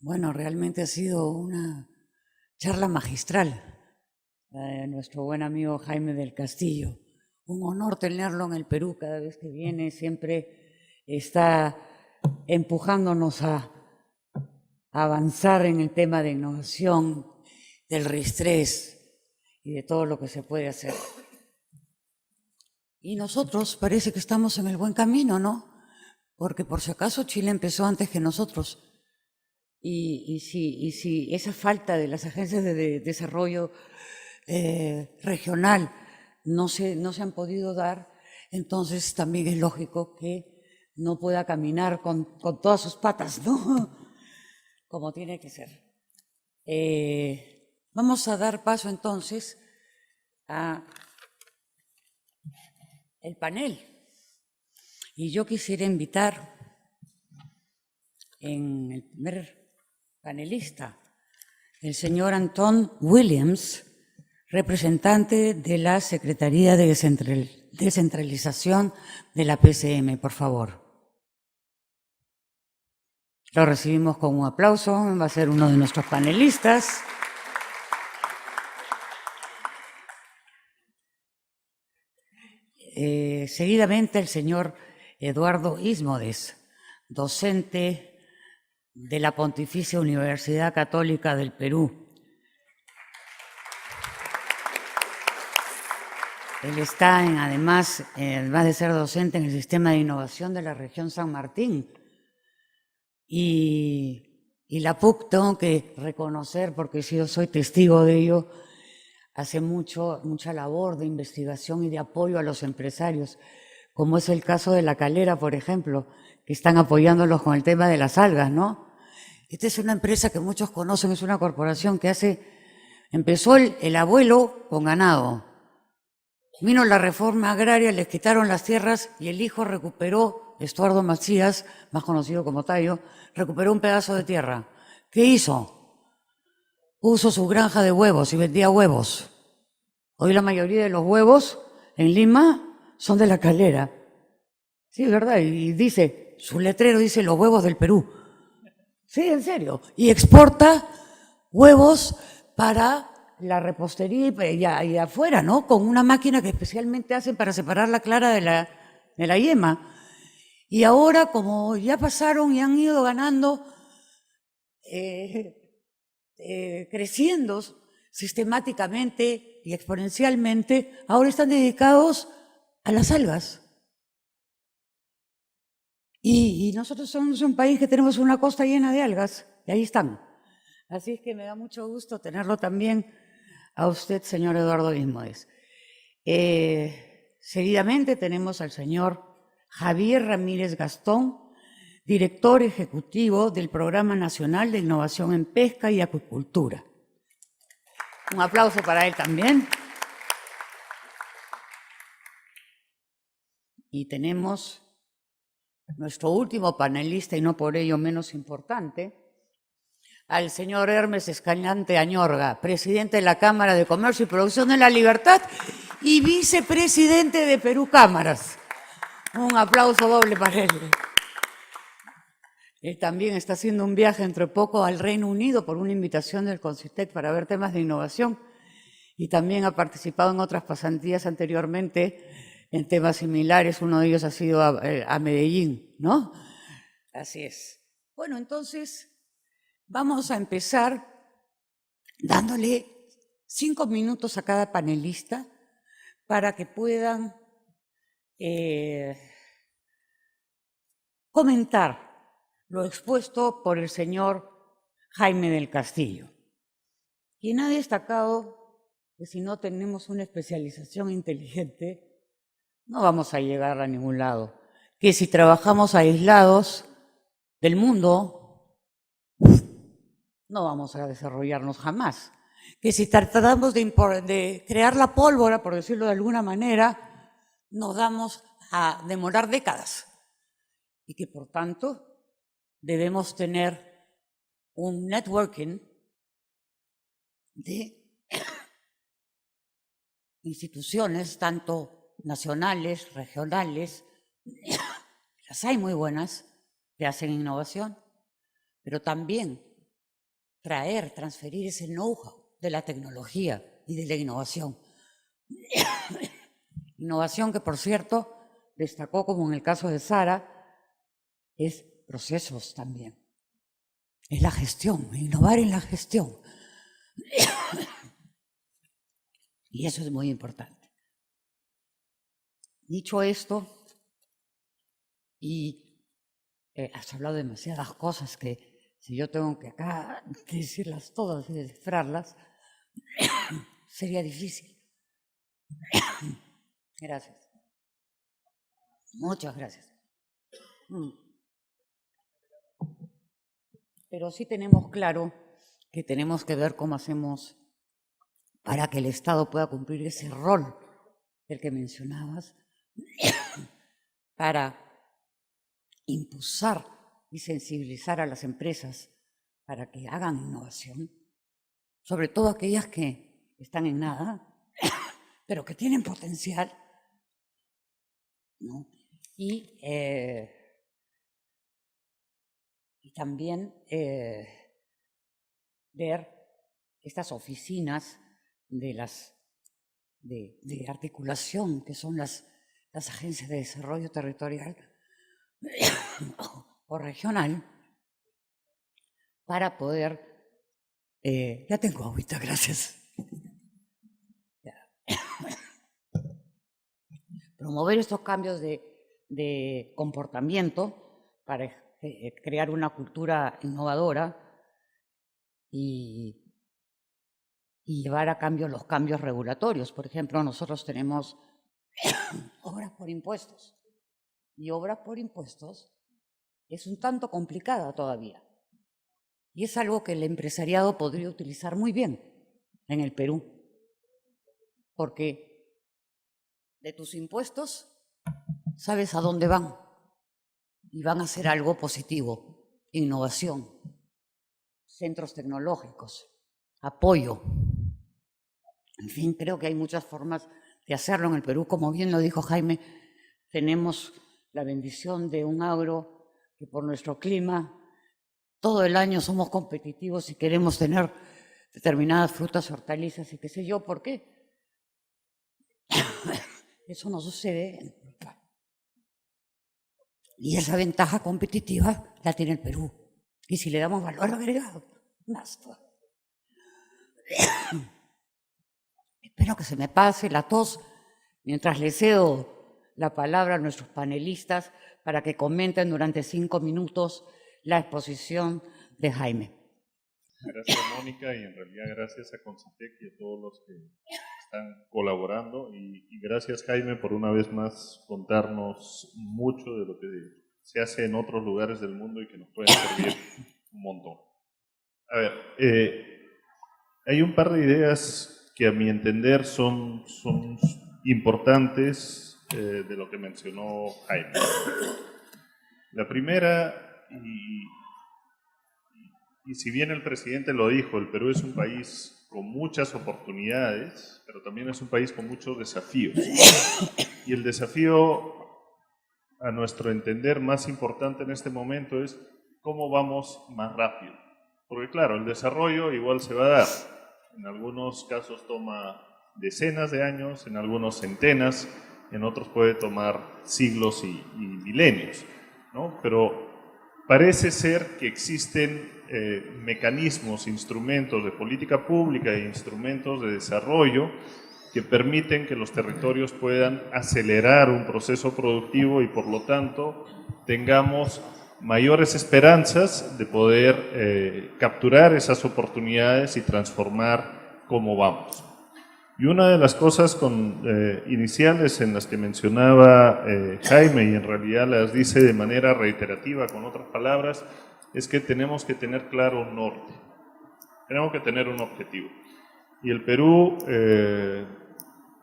Bueno, realmente ha sido una charla magistral, nuestro buen amigo Jaime del Castillo. Un honor tenerlo en el Perú cada vez que viene, siempre está empujándonos a avanzar en el tema de innovación, del reestrés y de todo lo que se puede hacer. Y nosotros parece que estamos en el buen camino, ¿no? Porque por si acaso Chile empezó antes que nosotros. Y si esa falta de las agencias de desarrollo regional no se han podido dar, entonces también es lógico que no pueda caminar con todas sus patas, ¿no? Como tiene que ser. Vamos a dar paso entonces a el panel. Y yo quisiera invitar en el primer panelista, el señor Antón Williams, representante de la Secretaría de Descentralización de la PCM, por favor. Lo recibimos con un aplauso, va a ser uno de nuestros panelistas. Seguidamente el señor Eduardo Ismodes, docente de la Pontificia Universidad Católica del Perú. Él está, además de ser docente en el Sistema de Innovación de la región San Martín. Y la PUC, tengo que reconocer, porque yo soy testigo de ello, hace mucha labor de investigación y de apoyo a los empresarios, como es el caso de La Calera, por ejemplo, que están apoyándolos con el tema de las algas, ¿no? Esta es una empresa que muchos conocen, es una corporación que empezó el abuelo con ganado. Vino la reforma agraria, les quitaron las tierras y el hijo recuperó, Estuardo Macías, más conocido como Tayo, recuperó un pedazo de tierra. ¿Qué hizo? Puso su granja de huevos y vendía huevos. Hoy la mayoría de los huevos en Lima son de La Calera. Sí, ¿verdad? Y dice, su letrero dice los huevos del Perú. Sí, en serio. Y exporta huevos para la repostería y afuera, ¿no? Con una máquina que especialmente hacen para separar la clara de la yema. Y ahora, como ya pasaron y han ido ganando, creciendo sistemáticamente y exponencialmente, ahora están dedicados a las algas. Y nosotros somos un país que tenemos una costa llena de algas, y ahí están. Así es que me da mucho gusto tenerlo también a usted, señor Eduardo Ismodes. Seguidamente tenemos al señor Javier Ramírez Gastón, director ejecutivo del Programa Nacional de Innovación en Pesca y Acuicultura. Un aplauso para él también. Y tenemos nuestro último panelista, y no por ello menos importante, al señor Hermes Escalante Añorga, presidente de la Cámara de Comercio y Producción de la Libertad y vicepresidente de Perú Cámaras. Un aplauso doble para él. Él también está haciendo un viaje entre poco al Reino Unido por una invitación del CONCITEC para ver temas de innovación y también ha participado en otras pasantías anteriormente en temas similares. Uno de ellos ha sido a Medellín, ¿no? Así es. Bueno, entonces vamos a empezar dándole 5 minutos a cada panelista para que puedan comentar lo expuesto por el señor Jaime del Castillo, quien ha destacado que si no tenemos una especialización inteligente, no vamos a llegar a ningún lado, que si trabajamos aislados del mundo, no vamos a desarrollarnos jamás, que si tratamos de crear la pólvora, por decirlo de alguna manera, nos vamos a demorar décadas y que por tanto debemos tener un networking de instituciones, tanto nacionales, regionales, las hay muy buenas que hacen innovación, pero también traer, transferir ese know-how de la tecnología y de la innovación. Innovación que, por cierto, destacó, como en el caso de Sara, es procesos también. Es la gestión, innovar en la gestión. Y eso es muy importante. Dicho esto, y has hablado de demasiadas cosas que si yo tengo que acá decirlas todas y descifrarlas, sería difícil. Gracias. Muchas gracias. Pero sí tenemos claro que tenemos que ver cómo hacemos para que el Estado pueda cumplir ese rol del que mencionabas, para impulsar y sensibilizar a las empresas para que hagan innovación, sobre todo aquellas que están en nada, pero que tienen potencial, ¿no? Y también ver estas oficinas de articulación, que son las agencias de desarrollo territorial o regional, para poder... ya tengo agüita, gracias. Promover estos cambios de comportamiento para crear una cultura innovadora y llevar a cambio los cambios regulatorios. Por ejemplo, nosotros tenemos obras por impuestos, y obras por impuestos es un tanto complicada todavía. Y es algo que el empresariado podría utilizar muy bien en el Perú, porque de tus impuestos sabes a dónde van y van a hacer algo positivo: innovación, centros tecnológicos, apoyo. En fin, creo que hay muchas formas de hacerlo en el Perú. Como bien lo dijo Jaime, tenemos la bendición de un agro que, por nuestro clima, todo el año somos competitivos y queremos tener determinadas frutas, hortalizas y qué sé yo. ¿Por qué? Eso no sucede en Europa. Y esa ventaja competitiva la tiene el Perú. Y si le damos valor agregado, basta. Espero que se me pase la tos mientras le cedo la palabra a nuestros panelistas para que comenten durante 5 minutos la exposición de Jaime. Gracias, Mónica, y en realidad gracias a Concitec y a todos los que están colaborando, y gracias, Jaime, por una vez más contarnos mucho de lo que se hace en otros lugares del mundo y que nos puede servir un montón. A ver, hay un par de ideas que a mi entender son importantes de lo que mencionó Jaime. La primera, y si bien el presidente lo dijo, el Perú es un país con muchas oportunidades, pero también es un país con muchos desafíos. Y el desafío, a nuestro entender, más importante en este momento es cómo vamos más rápido. Porque claro, el desarrollo igual se va a dar. En algunos casos toma decenas de años, en algunos centenas, en otros puede tomar siglos y milenios, ¿no? Pero parece ser que existen mecanismos, instrumentos de política pública e instrumentos de desarrollo que permiten que los territorios puedan acelerar un proceso productivo y, por lo tanto, tengamos mayores esperanzas de poder capturar esas oportunidades y transformar cómo vamos. Y una de las cosas iniciales en las que mencionaba Jaime, y en realidad las dice de manera reiterativa con otras palabras, es que tenemos que tener claro un norte, tenemos que tener un objetivo. Y el Perú,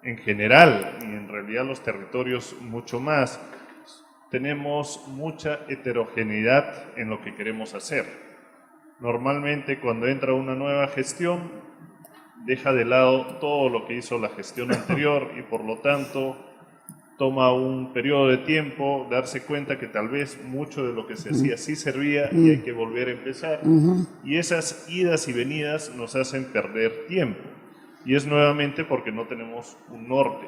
en general, y en realidad los territorios mucho más, tenemos mucha heterogeneidad en lo que queremos hacer. Normalmente, cuando entra una nueva gestión, deja de lado todo lo que hizo la gestión anterior y, por lo tanto, toma un periodo de tiempo darse cuenta que tal vez mucho de lo que se hacía sí servía y hay que volver a empezar. Y esas idas y venidas nos hacen perder tiempo. Y es nuevamente porque no tenemos un norte.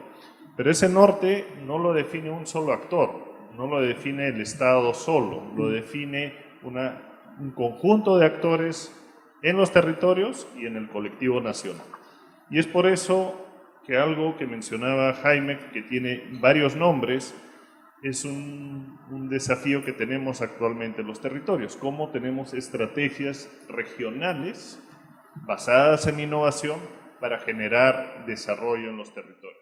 Pero ese norte no lo define un solo actor, no lo define el Estado solo, lo define un conjunto de actores en los territorios y en el colectivo nacional. Y es por eso que algo que mencionaba Jaime, que tiene varios nombres, es un desafío que tenemos actualmente en los territorios. Cómo tenemos estrategias regionales basadas en innovación para generar desarrollo en los territorios.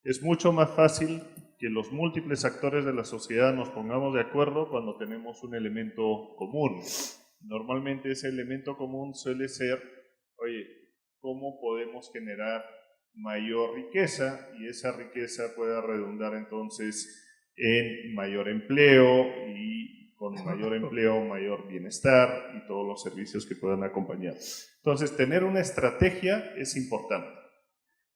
Es mucho más fácil que los múltiples actores de la sociedad nos pongamos de acuerdo cuando tenemos un elemento común. Normalmente ese elemento común suele ser, oye, ¿cómo podemos generar mayor riqueza? Y esa riqueza pueda redundar entonces en mayor empleo y con mayor empleo, mayor bienestar y todos los servicios que puedan acompañar. Entonces, tener una estrategia es importante.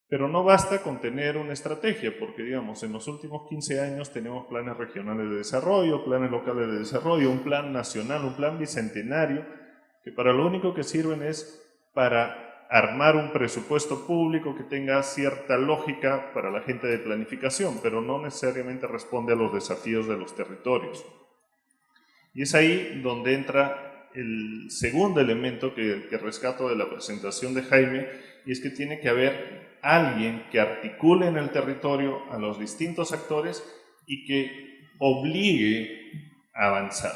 Pero no basta con tener una estrategia, porque digamos, en los últimos 15 años tenemos planes regionales de desarrollo, planes locales de desarrollo, un plan nacional, un plan bicentenario, que para lo único que sirven es para armar un presupuesto público que tenga cierta lógica para la gente de planificación, pero no necesariamente responde a los desafíos de los territorios. Y es ahí donde entra el segundo elemento que rescato de la presentación de Jaime, y es que tiene que haber alguien que articule en el territorio a los distintos actores y que obligue a avanzar.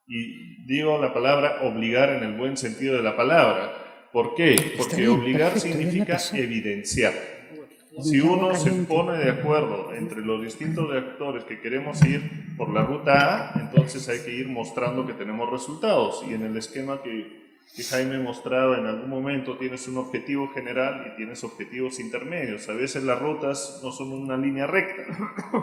Y digo la palabra obligar en el buen sentido de la palabra. ¿Por qué? Porque obligar significa evidenciar. Si uno se pone de acuerdo entre los distintos actores que queremos ir por la ruta A, entonces hay que ir mostrando que tenemos resultados. Y en el esquema que Jaime mostraba en algún momento, tienes un objetivo general y tienes objetivos intermedios. A veces las rutas no son una línea recta,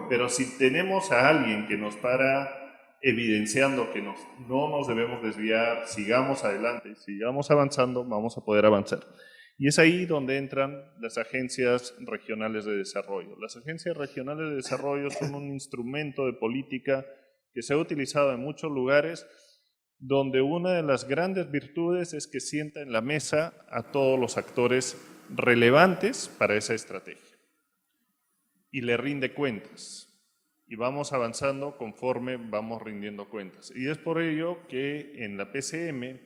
pero si tenemos a alguien que nos para evidenciando que no nos debemos desviar, sigamos adelante, sigamos avanzando, vamos a poder avanzar. Y es ahí donde entran las agencias regionales de desarrollo. Las agencias regionales de desarrollo son un instrumento de política que se ha utilizado en muchos lugares, donde una de las grandes virtudes es que sienta en la mesa a todos los actores relevantes para esa estrategia y le rinde cuentas. Y vamos avanzando conforme vamos rindiendo cuentas. Y es por ello que en la PCM,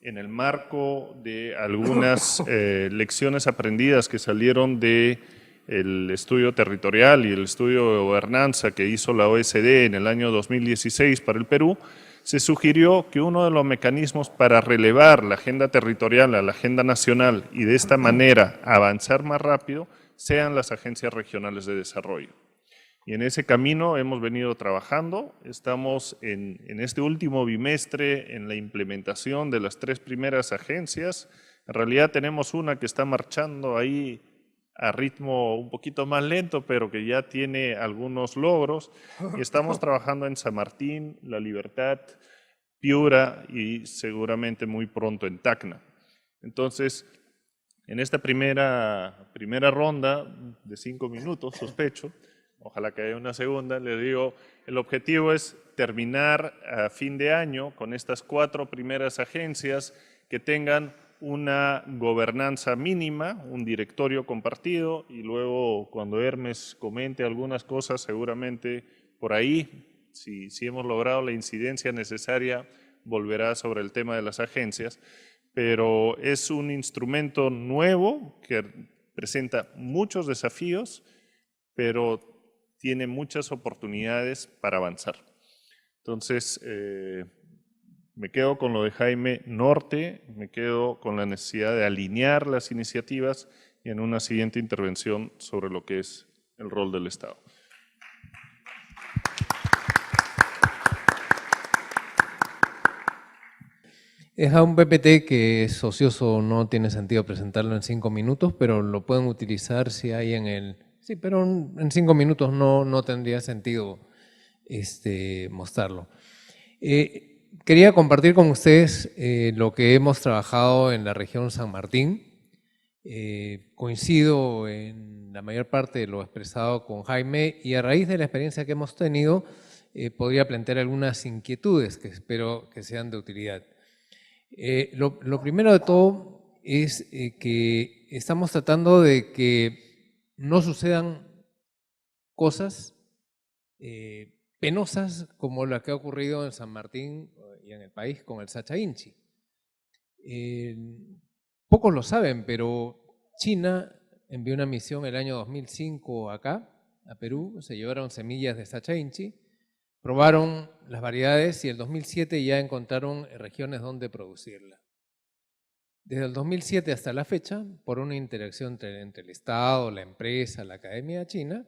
en el marco de algunas lecciones aprendidas que salieron del estudio territorial y el estudio de gobernanza que hizo la OSD en el año 2016 para el Perú, se sugirió que uno de los mecanismos para relevar la agenda territorial a la agenda nacional y de esta manera avanzar más rápido sean las agencias regionales de desarrollo. Y en ese camino hemos venido trabajando. Estamos en este último bimestre en la implementación de las 3 primeras agencias. En realidad tenemos una que está marchando ahí a ritmo un poquito más lento, pero que ya tiene algunos logros. Y estamos trabajando en San Martín, La Libertad, Piura y seguramente muy pronto en Tacna. Entonces, en esta primera ronda de 5 minutos, sospecho, ojalá que haya una segunda, les digo, el objetivo es terminar a fin de año con estas 4 primeras agencias que tengan una gobernanza mínima, un directorio compartido, y luego cuando Hermes comente algunas cosas, seguramente por ahí, si hemos logrado la incidencia necesaria, volverá sobre el tema de las agencias, pero es un instrumento nuevo que presenta muchos desafíos, pero tiene muchas oportunidades para avanzar. Entonces, me quedo con lo de Jaime Norte, me quedo con la necesidad de alinear las iniciativas y en una siguiente intervención sobre lo que es el rol del Estado. Es a un PPT que es ocioso, no tiene sentido presentarlo en 5 minutos, pero lo pueden utilizar si hay en el... Sí, pero en 5 minutos no tendría sentido mostrarlo. Quería compartir con ustedes lo que hemos trabajado en la región San Martín. Coincido en la mayor parte de lo expresado con Jaime y a raíz de la experiencia que hemos tenido podría plantear algunas inquietudes que espero que sean de utilidad. Lo primero de todo es que estamos tratando de que no sucedan cosas penosas como la que ha ocurrido en San Martín y en el país con el Sacha Inchi. Pocos lo saben, pero China envió una misión el año 2005 acá, a Perú, se llevaron semillas de Sacha Inchi, probaron las variedades y en el 2007 ya encontraron regiones donde producirla. Desde el 2007 hasta la fecha, por una interacción entre el Estado, la empresa, la Academia China,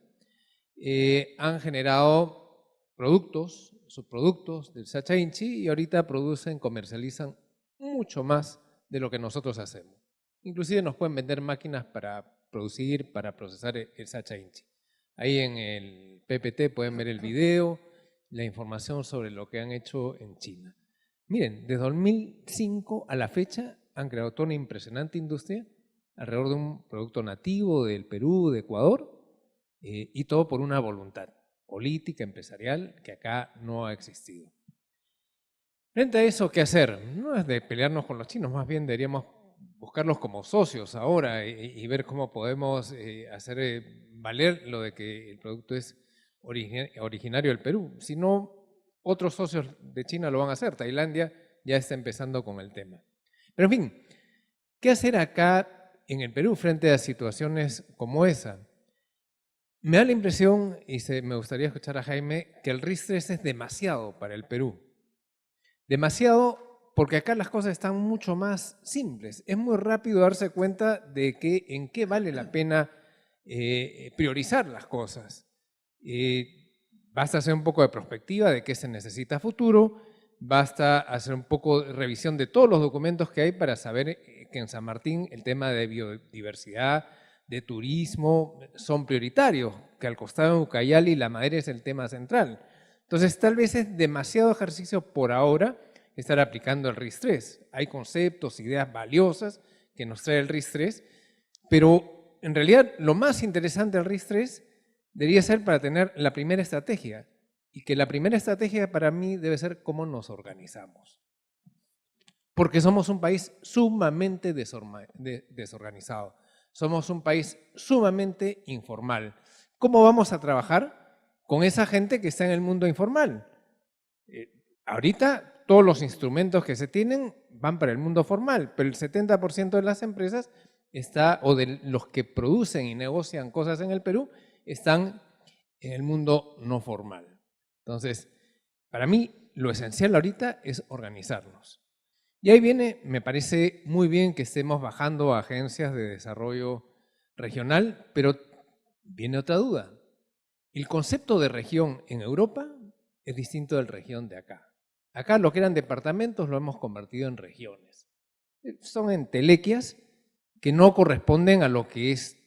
han generado productos, subproductos del Sacha Inchi y ahorita producen, comercializan mucho más de lo que nosotros hacemos. Inclusive nos pueden vender máquinas para producir, para procesar el Sacha Inchi. Ahí en el PPT pueden ver el video, la información sobre lo que han hecho en China. Miren, desde 2005 a la fecha han creado toda una impresionante industria alrededor de un producto nativo del Perú, de Ecuador, y todo por una voluntad política, empresarial, que acá no ha existido. Frente a eso, ¿qué hacer? No es de pelearnos con los chinos, más bien deberíamos buscarlos como socios ahora y ver cómo podemos hacer valer lo de que el producto es originario del Perú. Si no, otros socios de China lo van a hacer. Tailandia ya está empezando con el tema. Pero en fin, ¿qué hacer acá en el Perú frente a situaciones como esa? Me da la impresión, y me gustaría escuchar a Jaime, que el RIS-3 es demasiado para el Perú. Demasiado porque acá las cosas están mucho más simples. Es muy rápido darse cuenta de en qué vale la pena priorizar las cosas. Basta hacer un poco de perspectiva de qué se necesita a futuro, basta hacer un poco de revisión de todos los documentos que hay para saber que en San Martín el tema de biodiversidad, de turismo, son prioritarios, que al costado de Ucayali la madera es el tema central. Entonces, tal vez es demasiado ejercicio por ahora estar aplicando el RIS-3. Hay conceptos, ideas valiosas que nos trae el RIS-3, pero en realidad lo más interesante del RIS-3 debería ser para tener la primera estrategia, y que la primera estrategia para mí debe ser cómo nos organizamos. Porque somos un país sumamente desorganizado. Somos un país sumamente informal. ¿Cómo vamos a trabajar con esa gente que está en el mundo informal? Ahorita todos los instrumentos que se tienen van para el mundo formal, pero el 70% de las empresas o de los que producen y negocian cosas en el Perú están en el mundo no formal. Entonces, para mí lo esencial ahorita es organizarnos. Y ahí viene, me parece muy bien que estemos bajando a agencias de desarrollo regional, pero viene otra duda. El concepto de región en Europa es distinto del región de acá. Acá lo que eran departamentos lo hemos convertido en regiones. Son entelequias que no corresponden a lo que es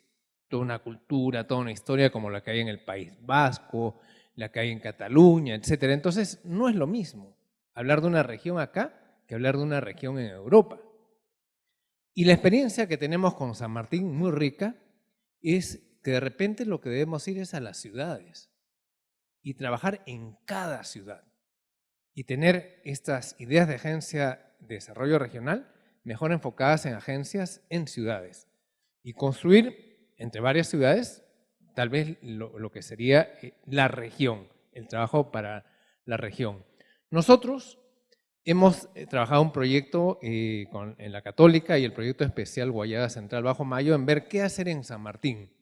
toda una cultura, toda una historia como la que hay en el País Vasco, la que hay en Cataluña, etc. Entonces, no es lo mismo hablar de una región acá que hablar de una región en Europa. Y la experiencia que tenemos con San Martín, muy rica, es que de repente lo que debemos ir es a las ciudades y trabajar en cada ciudad y tener estas ideas de agencia de desarrollo regional mejor enfocadas en agencias en ciudades y construir entre varias ciudades tal vez lo que sería la región, el trabajo para la región. Nosotros hemos trabajado un proyecto en la Católica y el proyecto especial Guayaba Central Bajo Mayo en ver qué hacer en San Martín.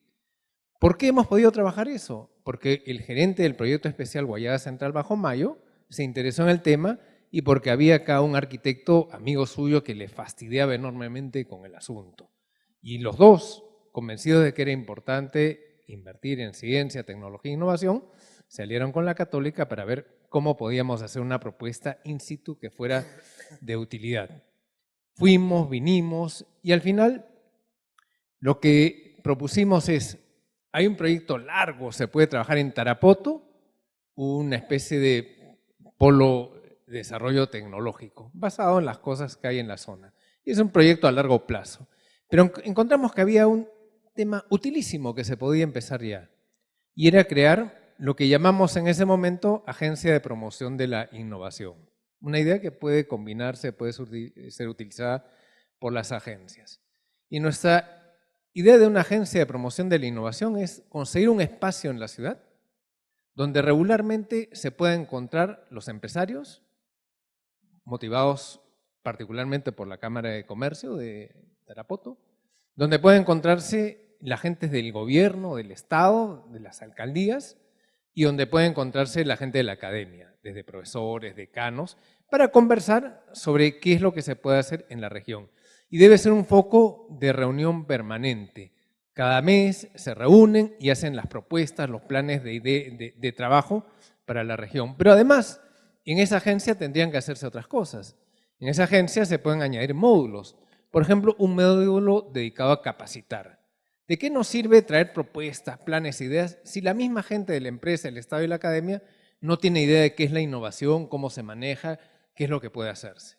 ¿Por qué hemos podido trabajar eso? Porque el gerente del proyecto especial Guayaba Central Bajo Mayo se interesó en el tema y porque había acá un arquitecto amigo suyo que le fastidiaba enormemente con el asunto. Y los dos, convencidos de que era importante invertir en ciencia, tecnología e innovación, salieron con la Católica para ver cómo podíamos hacer una propuesta in situ que fuera de utilidad. Fuimos, vinimos y al final lo que propusimos es, hay un proyecto largo, se puede trabajar en Tarapoto, una especie de polo de desarrollo tecnológico basado en las cosas que hay en la zona. Y es un proyecto a largo plazo. Pero encontramos que había un tema utilísimo que se podía empezar ya, y era crear lo que llamamos en ese momento Agencia de Promoción de la Innovación. Una idea que puede combinarse, puede ser utilizada por las agencias. Y nuestra idea de una agencia de promoción de la innovación es conseguir un espacio en la ciudad donde regularmente se puedan encontrar los empresarios, motivados particularmente por la Cámara de Comercio de Tarapoto, donde pueden encontrarse la gente del gobierno, del Estado, de las alcaldías, y donde puede encontrarse la gente de la academia, desde profesores, decanos, para conversar sobre qué es lo que se puede hacer en la región. Y debe ser un foco de reunión permanente. Cada mes se reúnen y hacen las propuestas, los planes de trabajo para la región. Pero además, en esa agencia tendrían que hacerse otras cosas. En esa agencia se pueden añadir módulos. Por ejemplo, un módulo dedicado a capacitar. ¿De qué nos sirve traer propuestas, planes, ideas, si la misma gente de la empresa, el Estado y la academia no tiene idea de qué es la innovación, cómo se maneja, qué es lo que puede hacerse?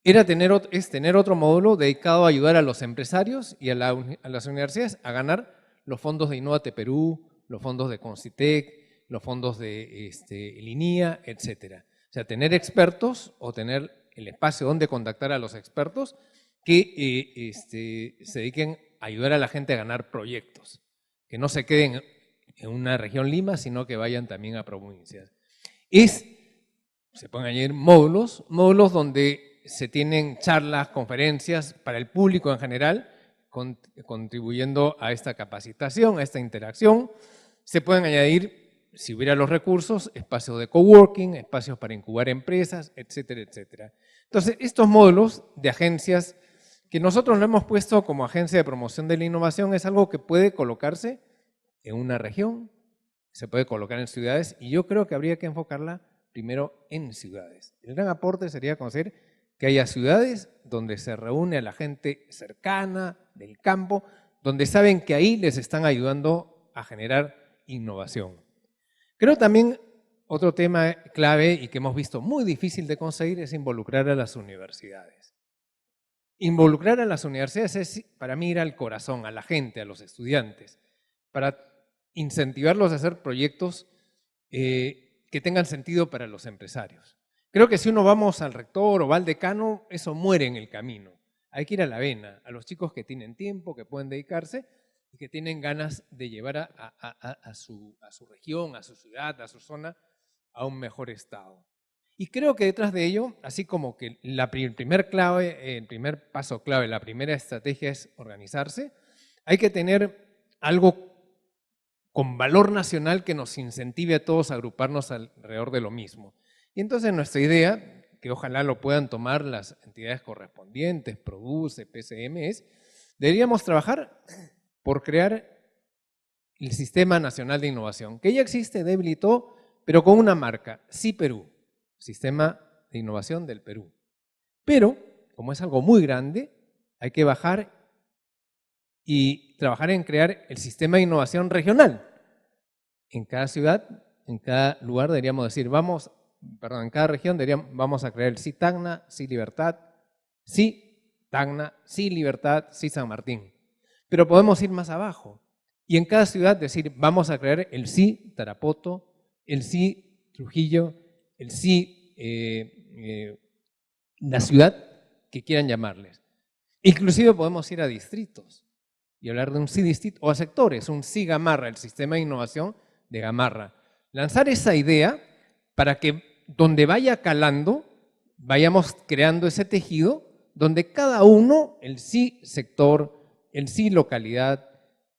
Es tener otro módulo dedicado a ayudar a los empresarios y a las universidades a ganar los fondos de Innovate Perú, los fondos de Concitec, los fondos de Linía, etc. O sea, tener expertos o tener el espacio donde contactar a los expertos que se dediquen a ayudar a la gente a ganar proyectos, que no se queden en una región Lima, sino que vayan también a provincias. Se pueden añadir módulos donde se tienen charlas, conferencias para el público en general, contribuyendo a esta capacitación, a esta interacción. Se pueden añadir, si hubiera los recursos, espacios de coworking, espacios para incubar empresas, etcétera, etcétera. Entonces, estos módulos de agencias que nosotros lo hemos puesto como agencia de promoción de la innovación es algo que puede colocarse en una región, se puede colocar en ciudades, y yo creo que habría que enfocarla primero en ciudades. El gran aporte sería conseguir que haya ciudades donde se reúne a la gente cercana, del campo, donde saben que ahí les están ayudando a generar innovación. Creo también otro tema clave y que hemos visto muy difícil de conseguir es involucrar a las universidades. Involucrar a las universidades es para mí ir al corazón, a la gente, a los estudiantes, para incentivarlos a hacer proyectos que tengan sentido para los empresarios. Creo que si uno vamos al rector o va al decano, eso muere en el camino. Hay que ir a la vena, a los chicos que tienen tiempo, que pueden dedicarse y que tienen ganas de llevar a su región, a su ciudad, a su zona, a un mejor estado. Y creo que detrás de ello, así como que el primer paso clave, la primera estrategia es organizarse, hay que tener algo con valor nacional que nos incentive a todos a agruparnos alrededor de lo mismo. Y entonces nuestra idea, que ojalá lo puedan tomar las entidades correspondientes, Produce, PCM, deberíamos trabajar por crear el Sistema Nacional de Innovación, que ya existe, débil y todo, pero con una marca, Sí Perú, Sistema de Innovación del Perú. Pero, como es algo muy grande, hay que bajar y trabajar en crear el Sistema de Innovación Regional. En cada ciudad, en cada lugar deberíamos decir, en cada región vamos a crear el Sí Tacna, Sí Libertad, Sí Tacna, Sí Libertad, Sí San Martín. Pero podemos ir más abajo y en cada ciudad decir, vamos a crear el Sí Tarapoto, el Sí Trujillo, el Sí la ciudad que quieran llamarles. Inclusive podemos ir a distritos y hablar de un Sí distrito o a sectores, un Sí Gamarra, el sistema de innovación de Gamarra. Lanzar esa idea para que donde vaya calando, vayamos creando ese tejido donde cada uno, el sí sector, el sí localidad,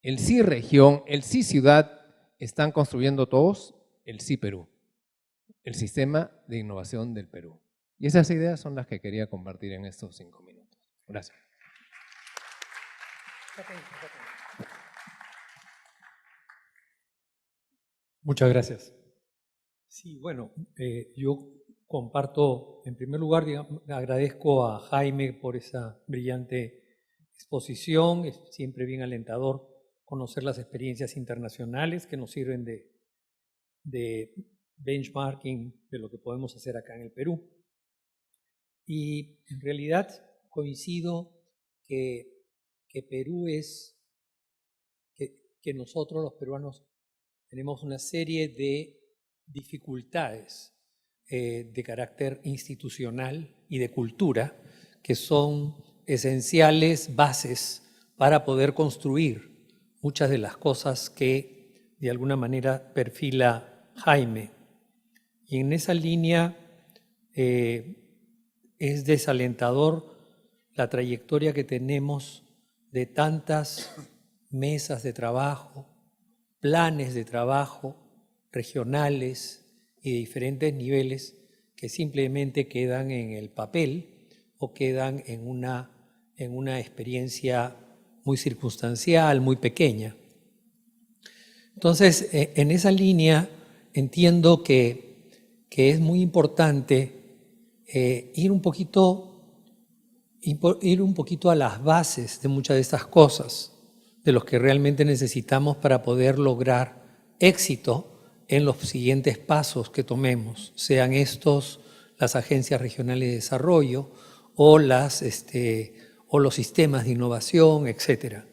el sí región, el sí ciudad, están construyendo todos el sí Perú, el sistema de innovación del Perú. Y esas ideas son las que quería compartir en estos 5 minutos. Gracias. Muchas gracias. Sí, bueno, yo comparto, en primer lugar, agradezco a Jaime por esa brillante exposición. Es siempre bien alentador conocer las experiencias internacionales que nos sirven de benchmarking de lo que podemos hacer acá en el Perú. Y en realidad coincido que que Perú que nosotros los peruanos tenemos una serie de dificultades de carácter institucional y de cultura que son esenciales bases para poder construir muchas de las cosas que de alguna manera perfila Jaime. Y en esa línea es desalentador la trayectoria que tenemos de tantas mesas de trabajo, planes de trabajo regionales y de diferentes niveles que simplemente quedan en el papel o quedan en una experiencia muy circunstancial, muy pequeña. Entonces, en esa línea entiendo que es muy importante ir un poquito a las bases de muchas de estas cosas, de los que realmente necesitamos para poder lograr éxito en los siguientes pasos que tomemos, sean estos las agencias regionales de desarrollo o los sistemas de innovación, etc.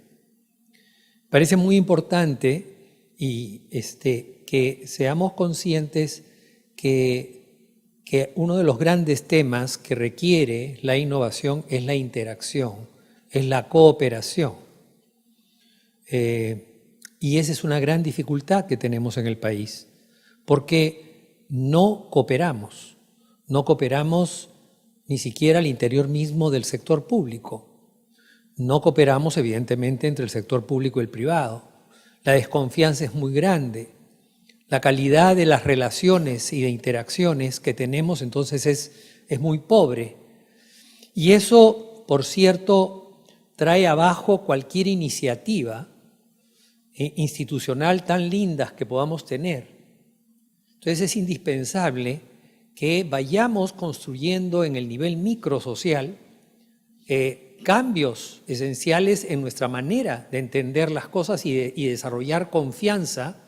Parece muy importante que seamos conscientes que uno de los grandes temas que requiere la innovación es la interacción, es la cooperación. Y esa es una gran dificultad que tenemos en el país, porque no cooperamos ni siquiera al interior mismo del sector público. No cooperamos, evidentemente, entre el sector público y el privado. La desconfianza es muy grande. La calidad de las relaciones y de interacciones que tenemos, entonces, es muy pobre. Y eso, por cierto, trae abajo cualquier iniciativa institucional tan lindas que podamos tener. Entonces es indispensable que vayamos construyendo en el nivel microsocial cambios esenciales en nuestra manera de entender las cosas y desarrollar confianza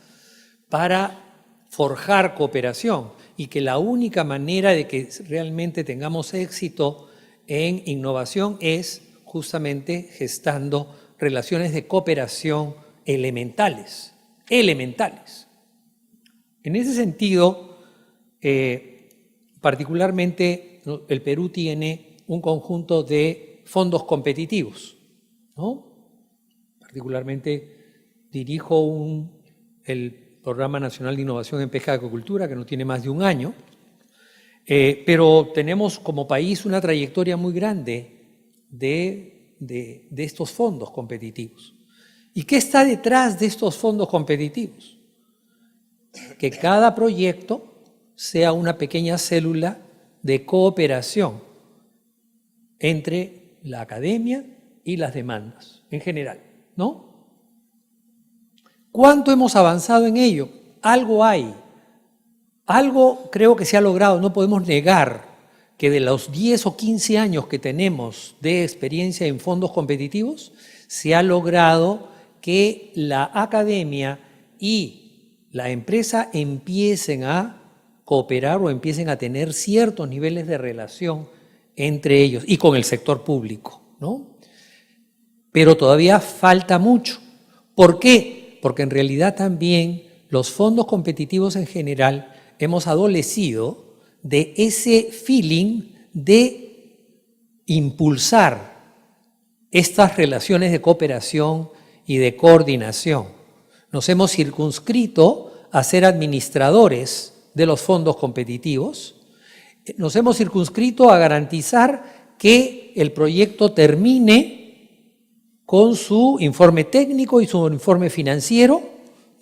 para forjar cooperación, y que la única manera de que realmente tengamos éxito en innovación es justamente gestando relaciones de cooperación elementales. En ese sentido, particularmente el Perú tiene un conjunto de fondos competitivos, ¿no? Particularmente dirijo el Programa Nacional de Innovación en Pesca y Acuicultura, que no tiene más de un año, pero tenemos como país una trayectoria muy grande de estos fondos competitivos. ¿Y qué está detrás de estos fondos competitivos? Que cada proyecto sea una pequeña célula de cooperación entre la academia y las demandas en general, ¿no? ¿Cuánto hemos avanzado en ello? Algo hay. Algo creo que se ha logrado. No podemos negar que de los 10 o 15 años que tenemos de experiencia en fondos competitivos, se ha logrado que la academia y la empresa empiecen a cooperar o empiecen a tener ciertos niveles de relación entre ellos y con el sector público, ¿no? Pero todavía falta mucho. ¿Por qué? Porque en realidad también los fondos competitivos en general hemos adolecido de ese feeling de impulsar estas relaciones de cooperación y de coordinación. Nos hemos circunscrito a ser administradores de los fondos competitivos, nos hemos circunscrito a garantizar que el proyecto termine con su informe técnico y su informe financiero,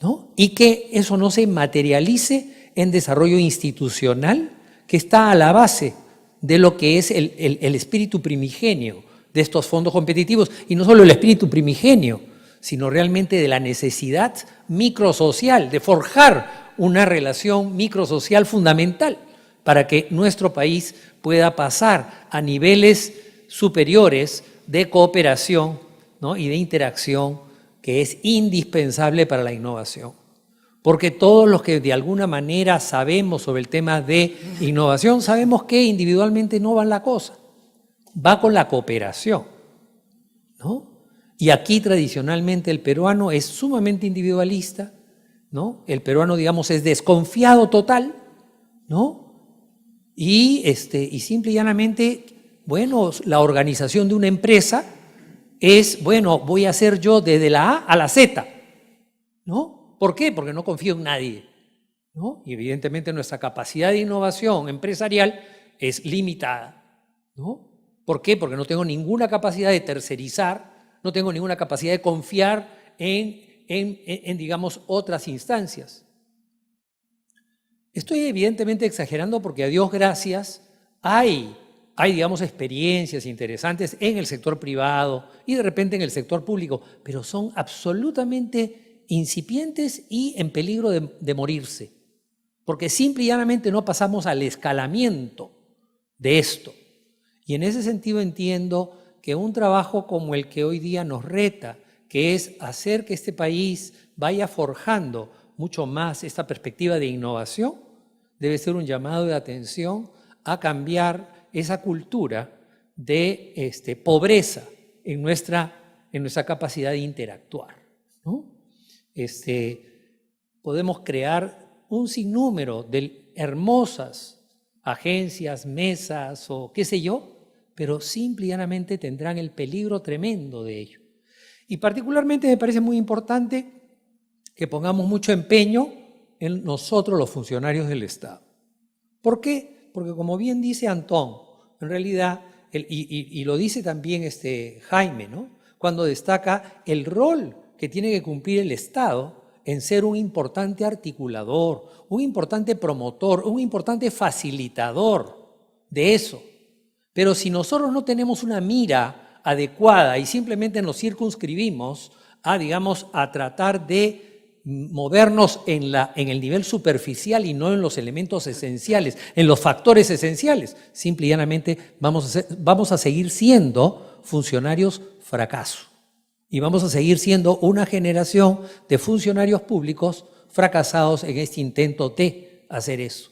¿no? Y que eso no se materialice en desarrollo institucional, que está a la base de lo que es el espíritu primigenio de estos fondos competitivos, y no solo el espíritu primigenio, sino realmente de la necesidad microsocial, de forjar una relación microsocial fundamental para que nuestro país pueda pasar a niveles superiores de cooperación, ¿no? Y de interacción, que es indispensable para la innovación. Porque todos los que de alguna manera sabemos sobre el tema de innovación, sabemos que individualmente no va la cosa, va con la cooperación, ¿no? Y aquí tradicionalmente el peruano es sumamente individualista, ¿no? El peruano, digamos, es desconfiado total, ¿no? Y simple y llanamente, bueno, la organización de una empresa es, bueno, voy a hacer yo desde la A a la Z, ¿no? ¿Por qué? Porque no confío en nadie, ¿no? Y evidentemente nuestra capacidad de innovación empresarial es limitada, ¿no? ¿Por qué? Porque no tengo ninguna capacidad de tercerizar, no tengo ninguna capacidad de confiar en digamos, otras instancias. Estoy evidentemente exagerando porque a Dios gracias hay, digamos, experiencias interesantes en el sector privado y de repente en el sector público, pero son absolutamente incipientes y en peligro de morirse, porque simple y llanamente no pasamos al escalamiento de esto. Y en ese sentido entiendo que un trabajo como el que hoy día nos reta, que es hacer que este país vaya forjando mucho más esta perspectiva de innovación, debe ser un llamado de atención a cambiar esa cultura de pobreza en nuestra capacidad de interactuar, ¿no? Podemos crear un sinnúmero de hermosas agencias, mesas o qué sé yo, pero simple y llanamente tendrán el peligro tremendo de ello. Y particularmente me parece muy importante que pongamos mucho empeño en nosotros los funcionarios del Estado. ¿Por qué? Porque como bien dice Antón, en realidad, y lo dice también Jaime, ¿no? Cuando destaca el rol que tiene que cumplir el Estado en ser un importante articulador, un importante promotor, un importante facilitador de eso. Pero si nosotros no tenemos una mira adecuada y simplemente nos circunscribimos a, digamos, a tratar de movernos en el nivel superficial y no en los elementos esenciales, en los factores esenciales, simple y llanamente vamos a seguir siendo funcionarios fracaso. Y vamos a seguir siendo una generación de funcionarios públicos fracasados en este intento de hacer eso.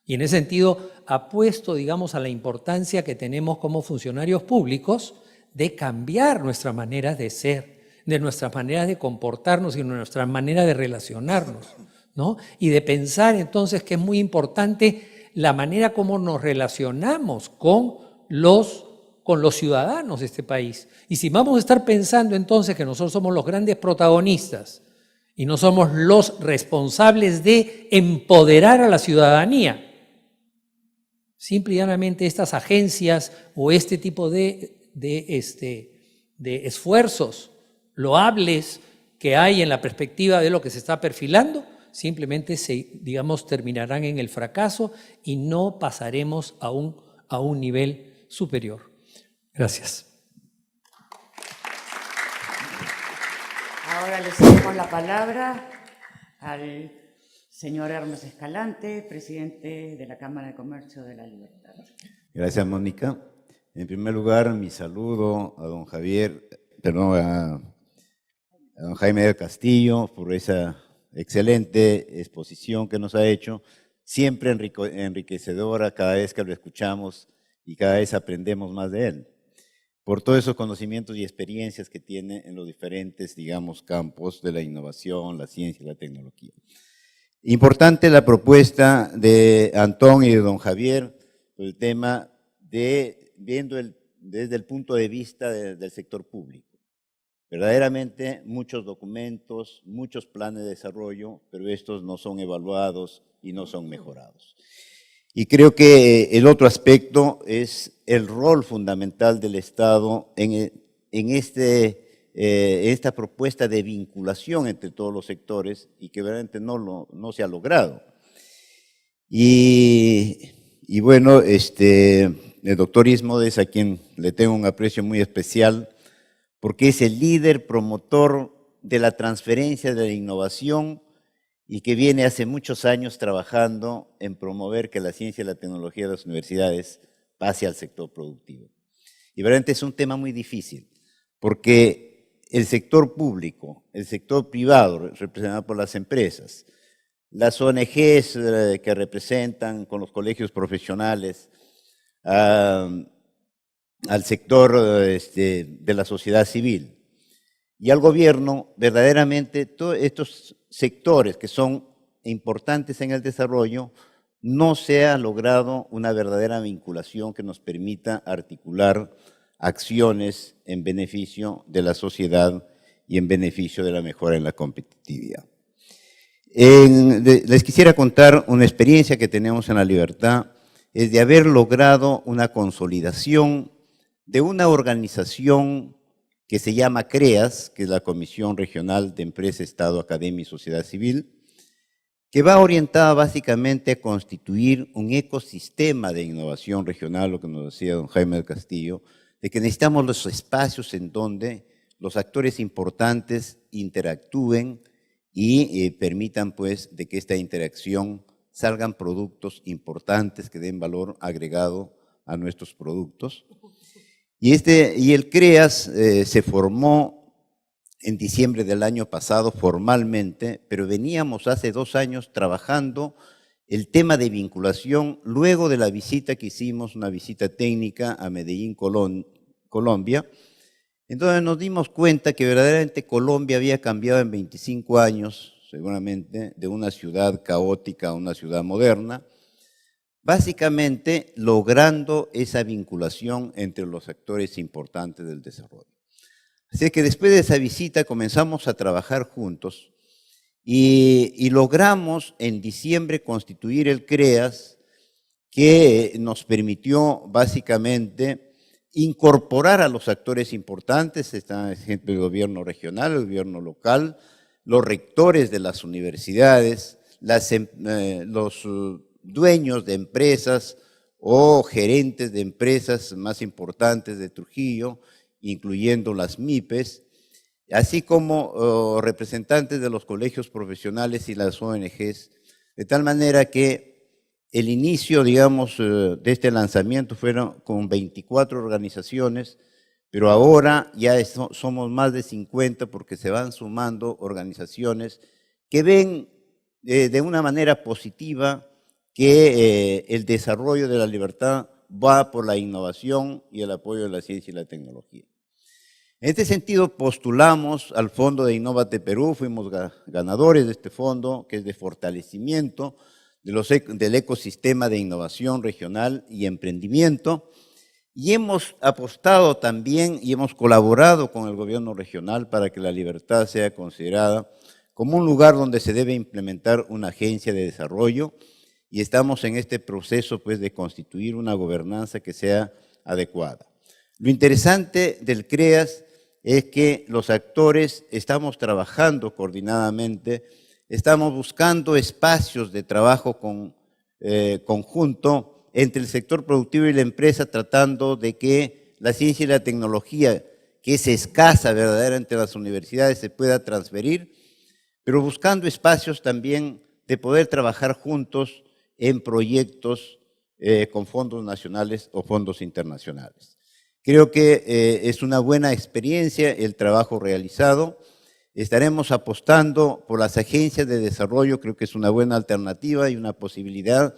Y en ese sentido apuesto, digamos, a la importancia que tenemos como funcionarios públicos de cambiar nuestra manera de ser, de nuestras maneras de comportarnos y de nuestra manera de relacionarnos, ¿no? Y de pensar entonces que es muy importante la manera como nos relacionamos con los ciudadanos de este país. Y si vamos a estar pensando entonces que nosotros somos los grandes protagonistas y no somos los responsables de empoderar a la ciudadanía, simple y llanamente estas agencias o este tipo de esfuerzos loables que hay en la perspectiva de lo que se está perfilando, simplemente digamos, terminarán en el fracaso y no pasaremos a un nivel superior. Gracias. Ahora le cedemos la palabra al señor Hermes Escalante, presidente de la Cámara de Comercio de La Libertad. Gracias, Mónica. En primer lugar, mi saludo a don Jaime del Castillo por esa excelente exposición que nos ha hecho, siempre enriquecedora cada vez que lo escuchamos y cada vez aprendemos más de él, por todos esos conocimientos y experiencias que tiene en los diferentes, digamos, campos de la innovación, la ciencia y la tecnología. Importante la propuesta de Antón y de don Javier, el tema de viendo desde el punto de vista del sector público. Verdaderamente muchos documentos, muchos planes de desarrollo, pero estos no son evaluados y no son mejorados. Y creo que el otro aspecto es el rol fundamental del Estado en esta propuesta de vinculación entre todos los sectores y que verdaderamente no se ha logrado. Y bueno, el doctor Ismodes, a quien le tengo un aprecio muy especial, porque es el líder promotor de la transferencia de la innovación y que viene hace muchos años trabajando en promover que la ciencia y la tecnología de las universidades pase al sector productivo. Y verdaderamente es un tema muy difícil, porque el sector público, el sector privado, representado por las empresas, las ONGs que representan con los colegios profesionales, al sector de la sociedad civil, y al gobierno verdaderamente todos estos sectores que son importantes en el desarrollo, no se ha logrado una verdadera vinculación que nos permita articular acciones en beneficio de la sociedad y en beneficio de la mejora en la competitividad. Les quisiera contar una experiencia que tenemos en La Libertad, es de haber logrado una consolidación de una organización que se llama CREAS, que es la Comisión Regional de Empresa, Estado, Academia y Sociedad Civil, que va orientada básicamente a constituir un ecosistema de innovación regional, lo que nos decía don Jaime del Castillo, de que necesitamos los espacios en donde los actores importantes interactúen y permitan pues de que esta interacción salgan productos importantes que den valor agregado a nuestros productos. Y el CREAS se formó en diciembre del año pasado formalmente, pero veníamos hace 2 años trabajando el tema de vinculación luego de la visita que hicimos, una visita técnica a Medellín, Colombia, en donde nos dimos cuenta que verdaderamente Colombia había cambiado en 25 años, seguramente, de una ciudad caótica a una ciudad moderna, básicamente logrando esa vinculación entre los actores importantes del desarrollo. Así que después de esa visita comenzamos a trabajar juntos y logramos en diciembre constituir el CREAS, que nos permitió básicamente incorporar a los actores importantes, está el gobierno regional, el gobierno local, los rectores de las universidades, los dueños de empresas o gerentes de empresas más importantes de Trujillo, incluyendo las MIPES, así como representantes de los colegios profesionales y las ONGs, de tal manera que el inicio, digamos, de este lanzamiento fueron con 24 organizaciones, pero ahora ya somos más de 50 porque se van sumando organizaciones que ven de una manera positiva que el desarrollo de La Libertad va por la innovación y el apoyo de la ciencia y la tecnología. En este sentido, postulamos al Fondo de Innovate Perú, fuimos ganadores de este fondo, que es de fortalecimiento del ecosistema de innovación regional y emprendimiento, y hemos apostado también y hemos colaborado con el gobierno regional para que La Libertad sea considerada como un lugar donde se debe implementar una agencia de desarrollo, y estamos en este proceso pues, de constituir una gobernanza que sea adecuada. Lo interesante del CREAS es que los actores estamos trabajando coordinadamente, estamos buscando espacios de trabajo conjunto entre el sector productivo y la empresa, tratando de que la ciencia y la tecnología, que es escasa verdaderamente en las universidades, se pueda transferir, pero buscando espacios también de poder trabajar juntos en proyectos con fondos nacionales o fondos internacionales. Creo que es una buena experiencia el trabajo realizado. Estaremos apostando por las agencias de desarrollo, creo que es una buena alternativa y una posibilidad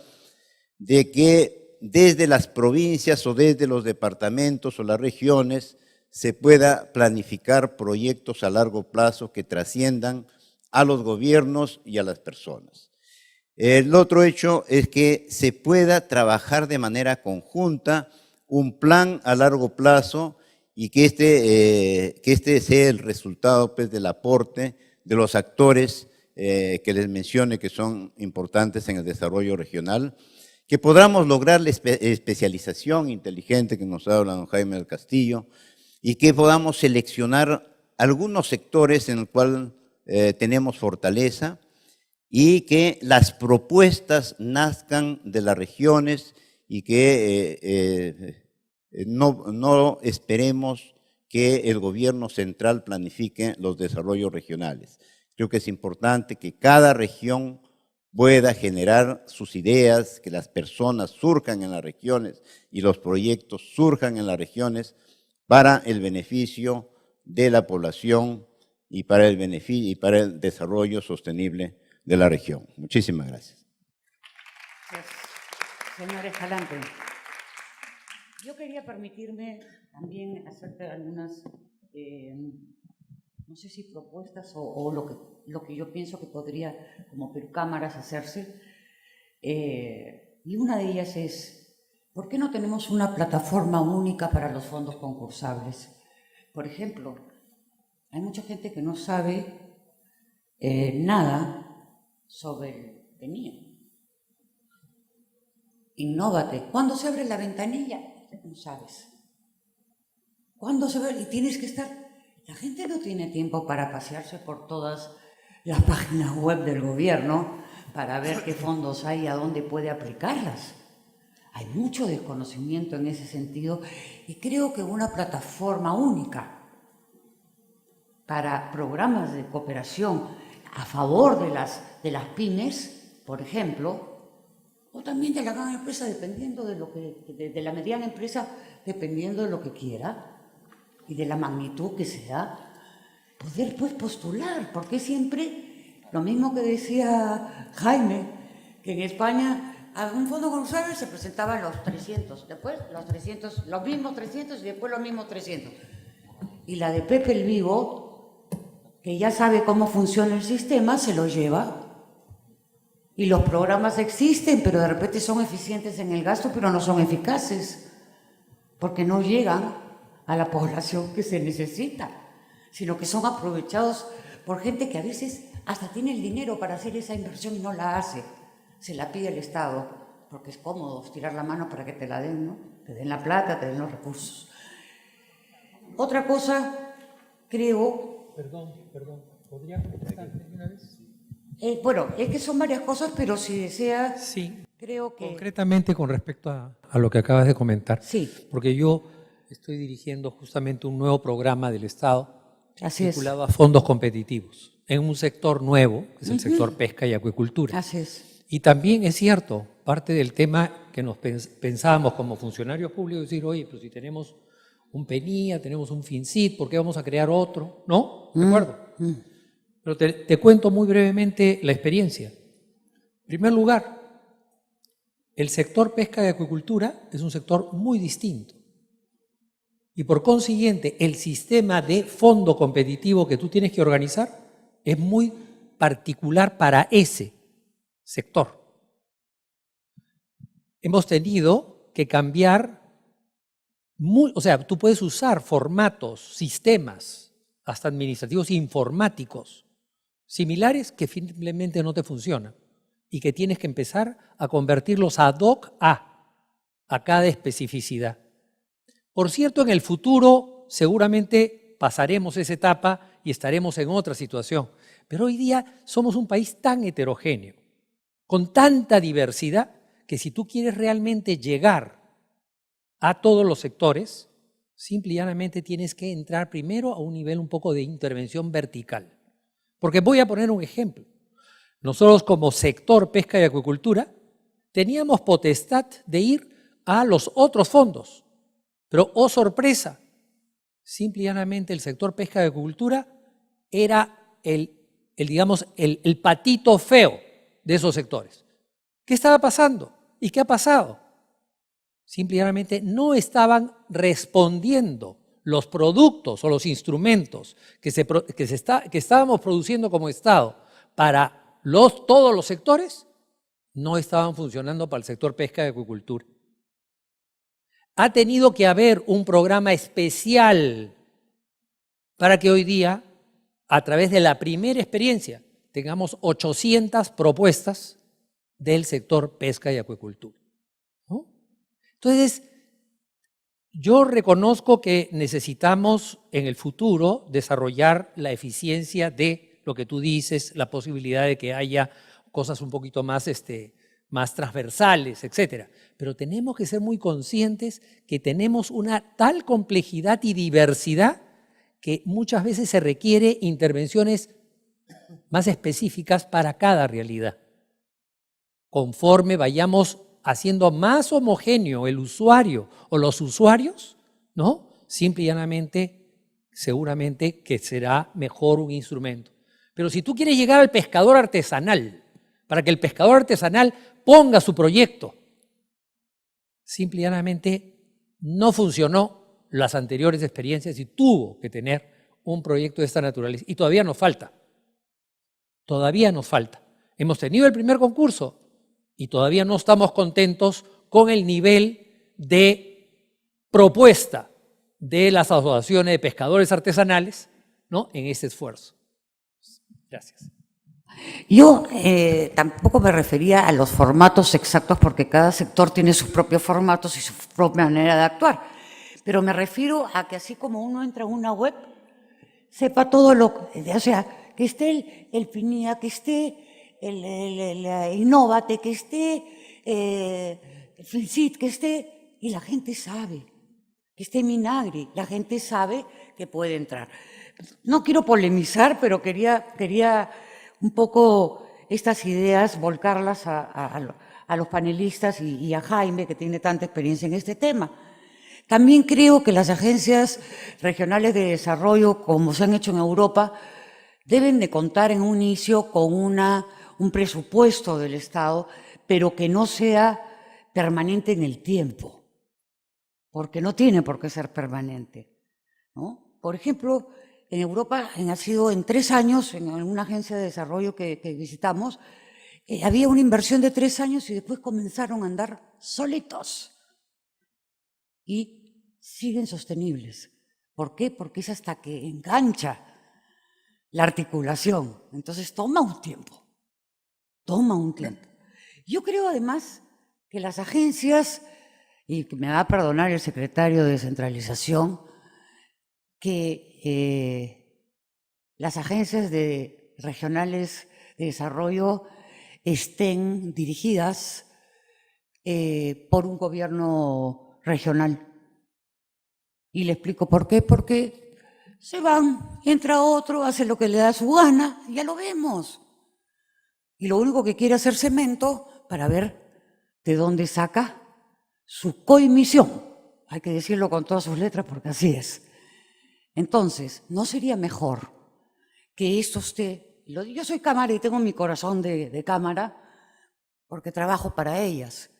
de que desde las provincias o desde los departamentos o las regiones se pueda planificar proyectos a largo plazo que trasciendan a los gobiernos y a las personas. El otro hecho es que se pueda trabajar de manera conjunta un plan a largo plazo y que este sea el resultado pues, del aporte de los actores que les mencione que son importantes en el desarrollo regional, que podamos lograr la especialización inteligente que nos habla don Jaime del Castillo y que podamos seleccionar algunos sectores en el cual tenemos fortaleza y que las propuestas nazcan de las regiones y que no esperemos que el gobierno central planifique los desarrollos regionales. Creo que es importante que cada región pueda generar sus ideas, que las personas surjan en las regiones y los proyectos surjan en las regiones para el beneficio de la población y para el beneficio y para el desarrollo sostenible de la región. Muchísimas gracias. Señor Escalante, yo quería permitirme también hacerte algunas no sé si propuestas o lo que yo pienso que podría, como Perú-Cámaras, hacerse. Y una de ellas es, ¿por qué no tenemos una plataforma única para los fondos concursables? Por ejemplo, hay mucha gente que no sabe nada sobre el PENIE. Innóvate. ¿Cuándo se abre la ventanilla? No sabes. ¿Cuándo se abre? Y tienes que estar... La gente no tiene tiempo para pasearse por todas las páginas web del gobierno para ver qué fondos hay y a dónde puede aplicarlas. Hay mucho desconocimiento en ese sentido y creo que una plataforma única para programas de cooperación a favor de las pymes, por ejemplo, o también de la gran empresa, dependiendo de la mediana empresa, dependiendo de lo que quiera y de la magnitud que sea, poder pues postular, porque siempre, lo mismo que decía Jaime, que en España a un fondo concursable se presentaban los 300, después los 300, los mismos 300 y después los mismos 300. Y la de Pepe el Vivo, que ya sabe cómo funciona el sistema, se lo lleva. Y los programas existen, pero de repente son eficientes en el gasto, pero no son eficaces, porque no llegan a la población que se necesita, sino que son aprovechados por gente que a veces hasta tiene el dinero para hacer esa inversión y no la hace. Se la pide el Estado, porque es cómodo estirar la mano para que te la den, ¿no? Te den la plata, te den los recursos. Otra cosa, creo... Perdón, ¿podría contestar una vez? Bueno, es que son varias cosas, pero si desea, sí, creo que... Concretamente con respecto a lo que acabas de comentar, sí, porque yo estoy dirigiendo justamente un nuevo programa del Estado así vinculado a fondos competitivos en un sector nuevo, que es el sector pesca y acuicultura. Así es. Y también es cierto, parte del tema que nos pensábamos como funcionarios públicos, decir, oye, pero si tenemos un PENIA, tenemos un FINCIT, ¿por qué vamos a crear otro? ¿No? ¿De acuerdo? Pero te cuento muy brevemente la experiencia. En primer lugar, el sector pesca y acuicultura es un sector muy distinto. Y por consiguiente, el sistema de fondo competitivo que tú tienes que organizar es muy particular para ese sector. Hemos tenido que cambiar, o sea, tú puedes usar formatos, sistemas, hasta administrativos informáticos, similares que simplemente no te funcionan y que tienes que empezar a convertirlos ad hoc a cada especificidad. Por cierto, en el futuro seguramente pasaremos esa etapa y estaremos en otra situación. Pero hoy día somos un país tan heterogéneo, con tanta diversidad, que si tú quieres realmente llegar a todos los sectores, simple y llanamente tienes que entrar primero a un nivel un poco de intervención vertical. Porque voy a poner un ejemplo. Nosotros como sector pesca y acuicultura teníamos potestad de ir a los otros fondos. Pero, oh sorpresa, simple y llanamente el sector pesca y acuicultura era el patito feo de esos sectores. ¿Qué estaba pasando? ¿Y qué ha pasado? Simple y llanamente no estaban respondiendo los productos o los instrumentos que estábamos produciendo como Estado para todos los sectores, no estaban funcionando para el sector pesca y acuicultura. Ha tenido que haber un programa especial para que hoy día, a través de la primera experiencia, tengamos 800 propuestas del sector pesca y acuicultura, ¿no? Entonces, yo reconozco que necesitamos en el futuro desarrollar la eficiencia de lo que tú dices, la posibilidad de que haya cosas un poquito más transversales, etcétera. Pero tenemos que ser muy conscientes que tenemos una tal complejidad y diversidad que muchas veces se requiere intervenciones más específicas para cada realidad. Conforme vayamos haciendo más homogéneo el usuario o los usuarios, ¿no? Simple y llanamente, seguramente que será mejor un instrumento. Pero si tú quieres llegar al pescador artesanal, para que el pescador artesanal ponga su proyecto, simple y llanamente no funcionó las anteriores experiencias y tuvo que tener un proyecto de esta naturaleza. Y todavía nos falta. Todavía nos falta. Hemos tenido el primer concurso y todavía no estamos contentos con el nivel de propuesta de las asociaciones de pescadores artesanales, ¿no?, en ese esfuerzo. Gracias. Yo tampoco me refería a los formatos exactos porque cada sector tiene sus propios formatos y su propia manera de actuar, pero me refiero a que así como uno entra en una web, sepa todo lo que, o sea, que esté el FINIA, que esté el Innovate, que esté el FINCIT, que esté, y la gente sabe, que esté Minagri, la gente sabe que puede entrar. No quiero polemizar, pero quería un poco estas ideas volcarlas a los panelistas y a Jaime, que tiene tanta experiencia en este tema. También creo que las agencias regionales de desarrollo, como se han hecho en Europa, deben de contar en un inicio con un presupuesto del Estado, pero que no sea permanente en el tiempo, porque no tiene por qué ser permanente, ¿no? Por ejemplo, en Europa ha sido en 3 años, en una agencia de desarrollo que visitamos, había una inversión de 3 años y después comenzaron a andar solitos. Y siguen sostenibles. ¿Por qué? Porque es hasta que engancha la articulación. Entonces toma un tiempo. Yo creo además que las agencias, y que me va a perdonar el secretario de Descentralización, que las agencias regionales de desarrollo estén dirigidas por un gobierno regional. Y le explico por qué. Porque se van, entra otro, hace lo que le da su gana, ya lo vemos. Y lo único que quiere hacer cemento para ver de dónde saca su coimisión. Hay que decirlo con todas sus letras porque así es. Entonces, ¿no sería mejor que esto esté? Yo soy cámara y tengo mi corazón de cámara porque trabajo para ellas.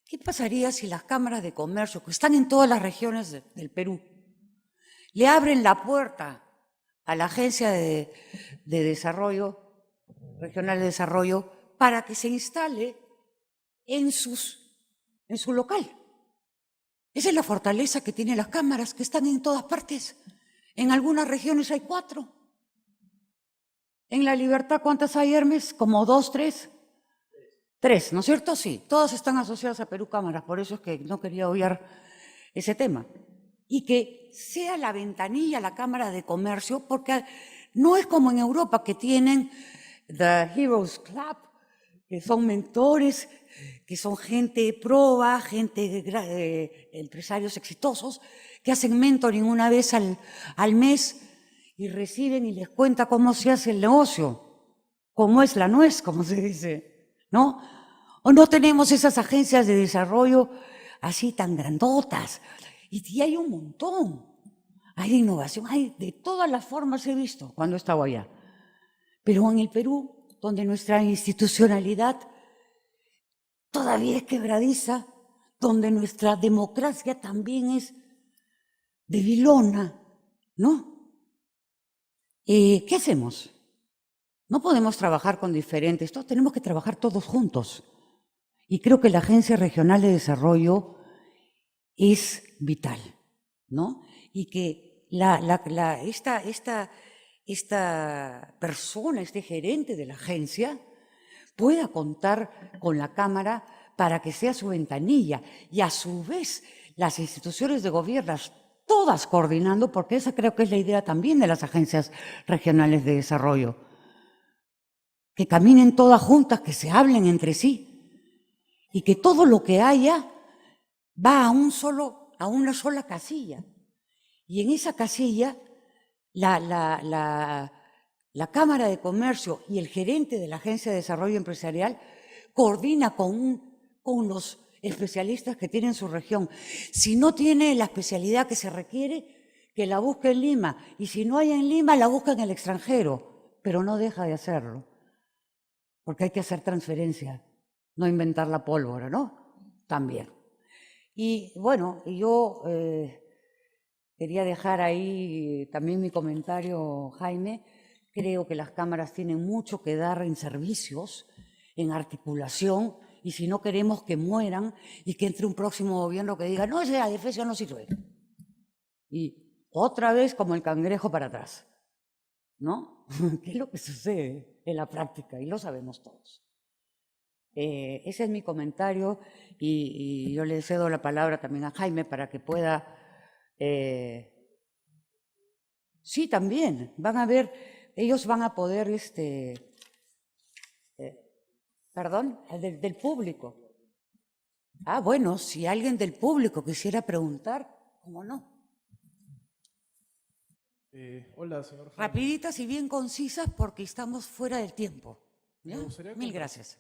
¿Qué pasaría si las cámaras de comercio, que están en todas las regiones del Perú, le abren la puerta a la Agencia de Desarrollo, Regional de Desarrollo, para que se instale en su local? Esa es la fortaleza que tienen las cámaras, que están en todas partes. En algunas regiones hay 4. En La Libertad, ¿cuántas hay, Hermes? ¿Como 2, 3? 3, ¿no es cierto? Sí, todas están asociadas a Perú Cámaras, por eso es que no quería obviar ese tema. Y que sea la ventanilla, la Cámara de Comercio, porque no es como en Europa, que tienen The Heroes Club, que son mentores, que son gente proba, empresarios exitosos, que hacen mentoring una vez al mes y reciben y les cuenta cómo se hace el negocio, cómo es la nuez, como se dice, ¿no? O no tenemos esas agencias de desarrollo así tan grandotas. Y hay un montón. Hay de innovación, hay de todas las formas, he visto cuando he estado allá. Pero en el Perú, donde nuestra institucionalidad todavía es quebradiza, donde nuestra democracia también es debilona, ¿no? ¿Qué hacemos? No podemos trabajar con diferentes, tenemos que trabajar todos juntos. Y creo que la Agencia Regional de Desarrollo es vital, ¿no? Y que esta persona, este gerente de la agencia, pueda contar con la Cámara para que sea su ventanilla y a su vez las instituciones de gobierno todas coordinando, porque esa creo que es la idea también de las agencias regionales de desarrollo, que caminen todas juntas, que se hablen entre sí y que todo lo que haya va a una sola casilla. Y en esa casilla la Cámara de Comercio y el gerente de la Agencia de Desarrollo Empresarial coordina con los especialistas que tienen su región. Si no tiene la especialidad que se requiere, que la busque en Lima. Y si no hay en Lima, la busca en el extranjero. Pero no deja de hacerlo. Porque hay que hacer transferencia, no inventar la pólvora, ¿no? También. Y bueno, yo Quería dejar ahí también mi comentario, Jaime. Creo que las cámaras tienen mucho que dar en servicios, en articulación, y si no queremos que mueran y que entre un próximo gobierno que diga, no, esa defensa no sirve. Y otra vez como el cangrejo para atrás, ¿no? ¿Qué es lo que sucede en la práctica? Y lo sabemos todos. Ese es mi comentario y yo le cedo la palabra también a Jaime para que pueda... sí, también, van a ver, ellos van a poder, perdón, del público. Ah, bueno, si alguien del público quisiera preguntar, ¿cómo no? Hola, señor Jaime. Rapiditas y bien concisas porque estamos fuera del tiempo. ¿Ya? Mil gracias.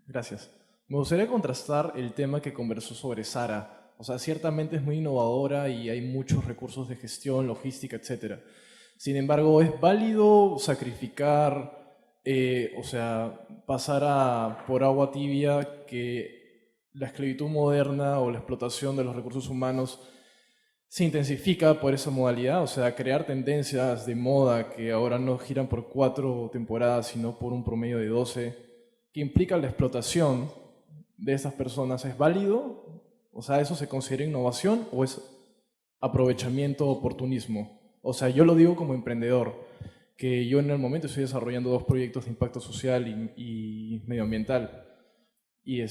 Gracias. Me gustaría contrastar el tema que conversó sobre Sara. O sea, ciertamente es muy innovadora y hay muchos recursos de gestión, logística, etc. Sin embargo, ¿es válido sacrificar, o sea, pasar por agua tibia que la esclavitud moderna o la explotación de los recursos humanos se intensifica por esa modalidad? O sea, crear tendencias de moda que ahora no giran por 4 temporadas, sino por un promedio de 12, que implica la explotación de estas personas, ¿es válido? O sea, ¿eso se considera innovación o es aprovechamiento, oportunismo? O sea, yo lo digo como emprendedor, que yo en el momento estoy desarrollando 2 proyectos de impacto social y medioambiental. Y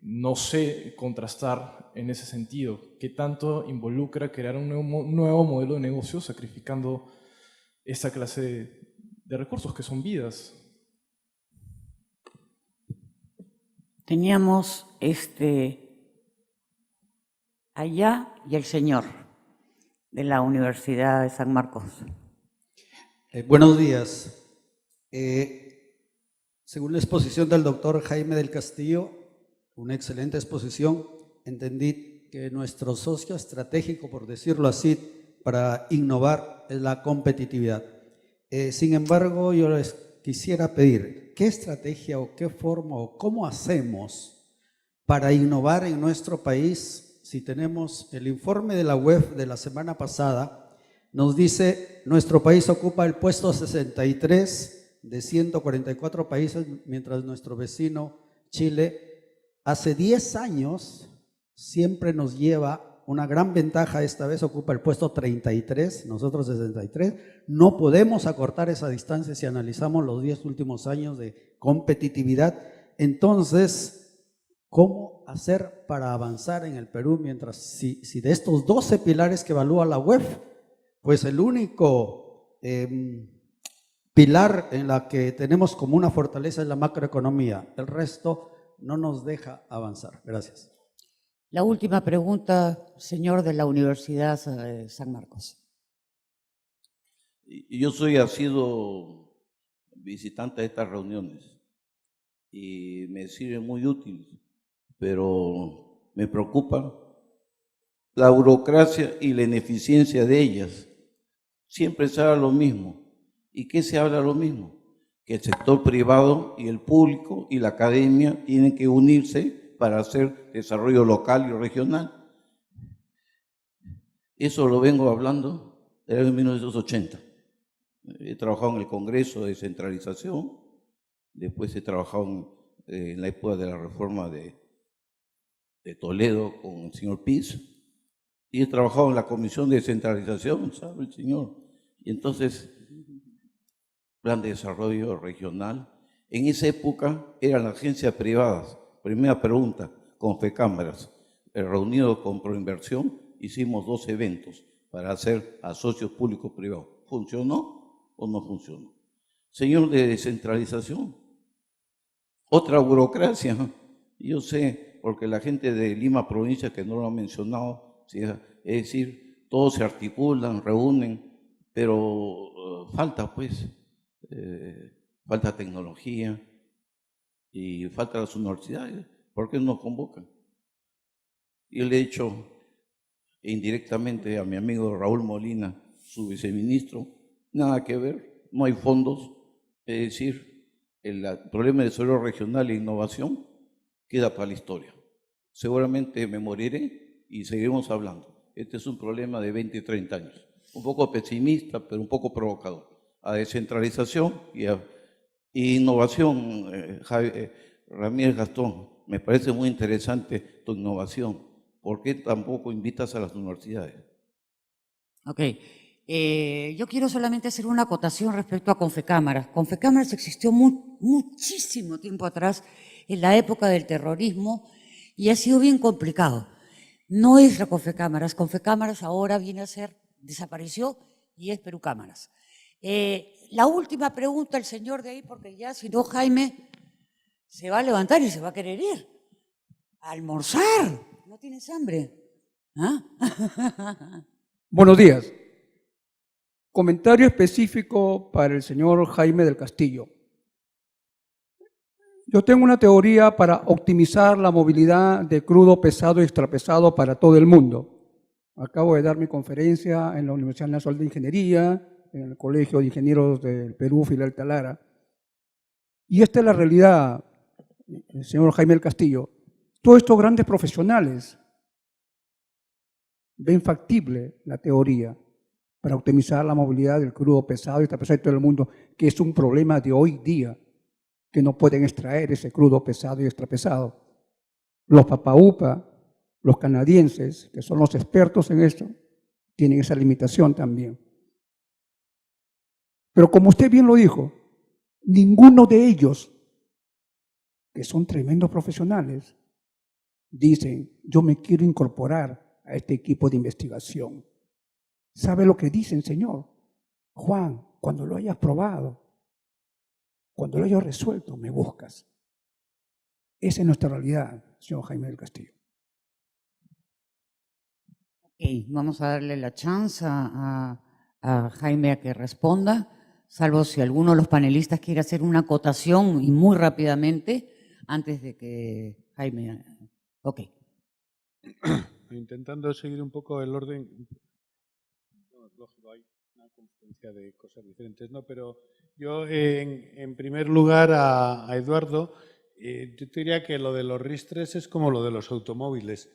no sé contrastar en ese sentido qué tanto involucra crear un nuevo modelo de negocio sacrificando esta clase de recursos que son vidas. Teníamos allá y el señor de la Universidad de San Marcos. Buenos días. Según la exposición del doctor Jaime del Castillo, una excelente exposición, entendí que nuestro socio estratégico, por decirlo así, para innovar es la competitividad. Sin embargo, yo les quisiera pedir, ¿qué estrategia o qué forma o cómo hacemos para innovar en nuestro país? Si tenemos el informe de la web de la semana pasada, nos dice, nuestro país ocupa el puesto 63 de 144 países, mientras nuestro vecino Chile hace 10 años siempre nos lleva una gran ventaja. Esta vez ocupa el puesto 33, nosotros 63. No podemos acortar esa distancia si analizamos los 10 últimos años de competitividad. Entonces, ¿cómo hacer para avanzar en el Perú mientras si de estos 12 pilares que evalúa la web, pues el único pilar en la que tenemos como una fortaleza es la macroeconomía? El resto no nos deja avanzar. Gracias. La última pregunta, señor de la Universidad San Marcos. Yo ha sido visitante de estas reuniones y me sirven muy útiles, pero me preocupa la burocracia y la ineficiencia de ellas. Siempre se habla lo mismo. ¿Y qué se habla lo mismo? Que el sector privado y el público y la academia tienen que unirse para hacer desarrollo local y regional. Eso lo vengo hablando desde 1980. He trabajado en el Congreso de Descentralización, después he trabajado en la época de la reforma de Toledo con el señor Piz, y he trabajado en la Comisión de Descentralización, ¿sabe el señor? Y entonces, Plan de Desarrollo Regional, en esa época eran agencias privadas. Primera pregunta, con FECámaras, reunido con Proinversión, hicimos 2 eventos para hacer a socios públicos privados. ¿Funcionó o no funcionó? Señor de Descentralización, otra burocracia. Yo sé, porque la gente de Lima provincia, que no lo ha mencionado, es decir, todos se articulan, reúnen, pero falta pues, falta tecnología y falta las universidades. ¿Por qué no convocan? Yo le he dicho indirectamente a mi amigo Raúl Molina, su viceministro, nada que ver, no hay fondos. Es decir, el problema de desarrollo regional e innovación queda para la historia. Seguramente me moriré y seguiremos hablando, este es un problema de 20 y 30 años. Un poco pesimista, pero un poco provocador. A descentralización y a innovación, Ramírez Gastón, me parece muy interesante tu innovación. ¿Por qué tampoco invitas a las universidades? Ok. Yo quiero solamente hacer una acotación respecto a Confecámaras. Confecámaras existió muchísimo tiempo atrás, en la época del terrorismo, y ha sido bien complicado. No es la Confecámaras. Confecámaras ahora viene a ser, desapareció y es Perú Cámaras. La última pregunta, el señor de ahí, porque ya si no Jaime se va a levantar y se va a querer ir. A almorzar. ¿No tienes hambre? ¿Ah? Buenos días. Comentario específico para el señor Jaime del Castillo. Yo tengo una teoría para optimizar la movilidad de crudo, pesado y extrapesado para todo el mundo. Acabo de dar mi conferencia en la Universidad Nacional de Ingeniería, en el Colegio de Ingenieros del Perú, Filial Talara. Y esta es la realidad, el señor Jaime del Castillo. Todos estos grandes profesionales ven factible la teoría para optimizar la movilidad del crudo pesado y extrapesado de todo el mundo, que es un problema de hoy día, que no pueden extraer ese crudo pesado y extrapesado. Los papaupa, los canadienses, que son los expertos en esto, tienen esa limitación también. Pero como usted bien lo dijo, ninguno de ellos, que son tremendos profesionales, dicen, yo me quiero incorporar a este equipo de investigación. ¿Sabe lo que dicen, señor? Juan, cuando lo hayas probado, cuando lo hayas resuelto, me buscas. Esa es nuestra realidad, señor Jaime del Castillo. Ok, vamos a darle la chance a Jaime a que responda, salvo si alguno de los panelistas quiere hacer una acotación y muy rápidamente, antes de que Jaime... Ok. Intentando seguir un poco el orden... Lógico, hay una confluencia de cosas diferentes, ¿no? Pero yo, en primer lugar, a Eduardo, yo te diría que lo de los ristres es como lo de los automóviles.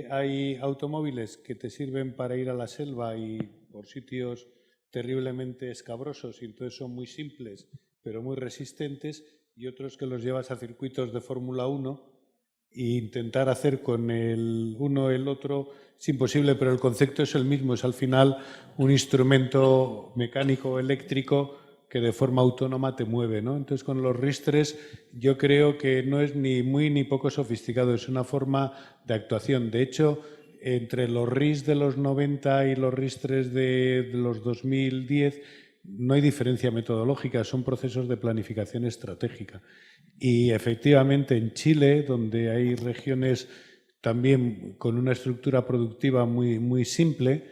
Hay automóviles que te sirven para ir a la selva y por sitios terriblemente escabrosos y entonces son muy simples, pero muy resistentes, y otros que los llevas a circuitos de Fórmula 1 e intentar hacer con el uno el otro es imposible, pero el concepto es el mismo, es al final un instrumento mecánico eléctrico que de forma autónoma te mueve, ¿no? Entonces con los ristres yo creo que no es ni muy ni poco sofisticado, es una forma de actuación. De hecho, entre los RIS de los 90 y los ristres de los 2010 no hay diferencia metodológica, son procesos de planificación estratégica. Y efectivamente en Chile, donde hay regiones también con una estructura productiva muy simple,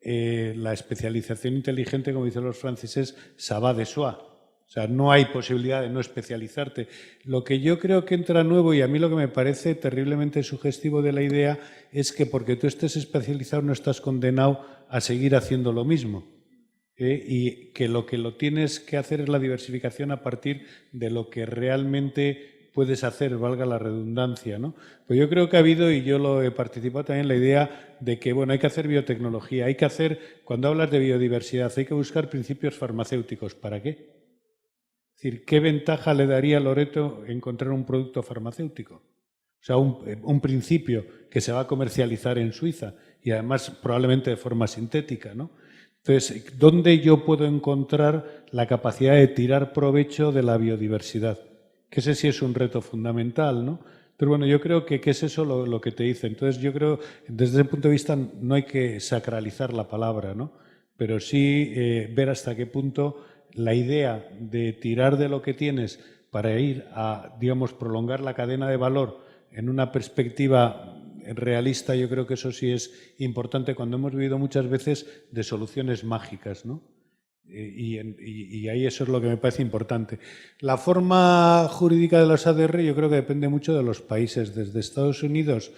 la especialización inteligente, como dicen los franceses, ça va de soi. O sea, no hay posibilidad de no especializarte. Lo que yo creo que entra nuevo, y a mí lo que me parece terriblemente sugestivo de la idea, es que porque tú estés especializado no estás condenado a seguir haciendo lo mismo. Y que lo tienes que hacer es la diversificación a partir de lo que realmente puedes hacer, valga la redundancia, ¿no? Pues yo creo que ha habido, y yo lo he participado también, la idea de que, bueno, hay que hacer biotecnología, hay que hacer, cuando hablas de biodiversidad, hay que buscar principios farmacéuticos. ¿Para qué? Es decir, ¿qué ventaja le daría a Loreto encontrar un producto farmacéutico? O sea, un principio que se va a comercializar en Suiza y además probablemente de forma sintética, ¿no? Entonces, ¿dónde yo puedo encontrar la capacidad de tirar provecho de la biodiversidad? Que ese sí es un reto fundamental, ¿no? Pero bueno, yo creo que es eso lo que te dice. Entonces, yo creo, desde ese punto de vista, no hay que sacralizar la palabra, ¿no? Pero sí ver hasta qué punto la idea de tirar de lo que tienes para ir a, digamos, prolongar la cadena de valor en una perspectiva realista, yo creo que eso sí es importante cuando hemos vivido muchas veces de soluciones mágicas, ¿no? Y ahí eso es lo que me parece importante. La forma jurídica de los ADR yo creo que depende mucho de los países, desde Estados Unidos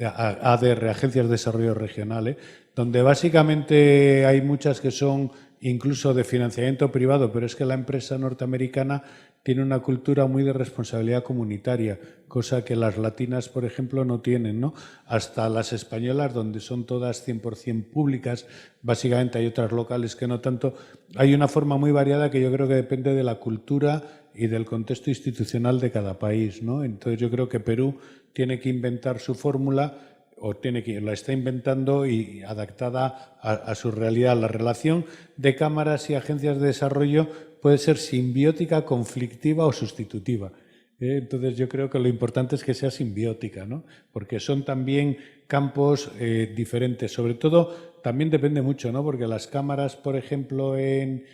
a ADR, Agencias de Desarrollo Regional, donde básicamente hay muchas que son incluso de financiamiento privado, pero es que la empresa norteamericana tiene una cultura muy de responsabilidad comunitaria, cosa que las latinas, por ejemplo, no tienen, ¿no? Hasta las españolas, donde son todas 100% públicas, básicamente hay otras locales que no tanto. Hay una forma muy variada que yo creo que depende de la cultura y del contexto institucional de cada país, ¿no? Entonces yo creo que Perú tiene que inventar su fórmula, o la está inventando y adaptada a su realidad. La relación de cámaras y agencias de desarrollo puede ser simbiótica, conflictiva o sustitutiva. Entonces yo creo que lo importante es que sea simbiótica, ¿no? Porque son también campos diferentes. Sobre todo también depende mucho, ¿no? Porque las cámaras, por ejemplo, en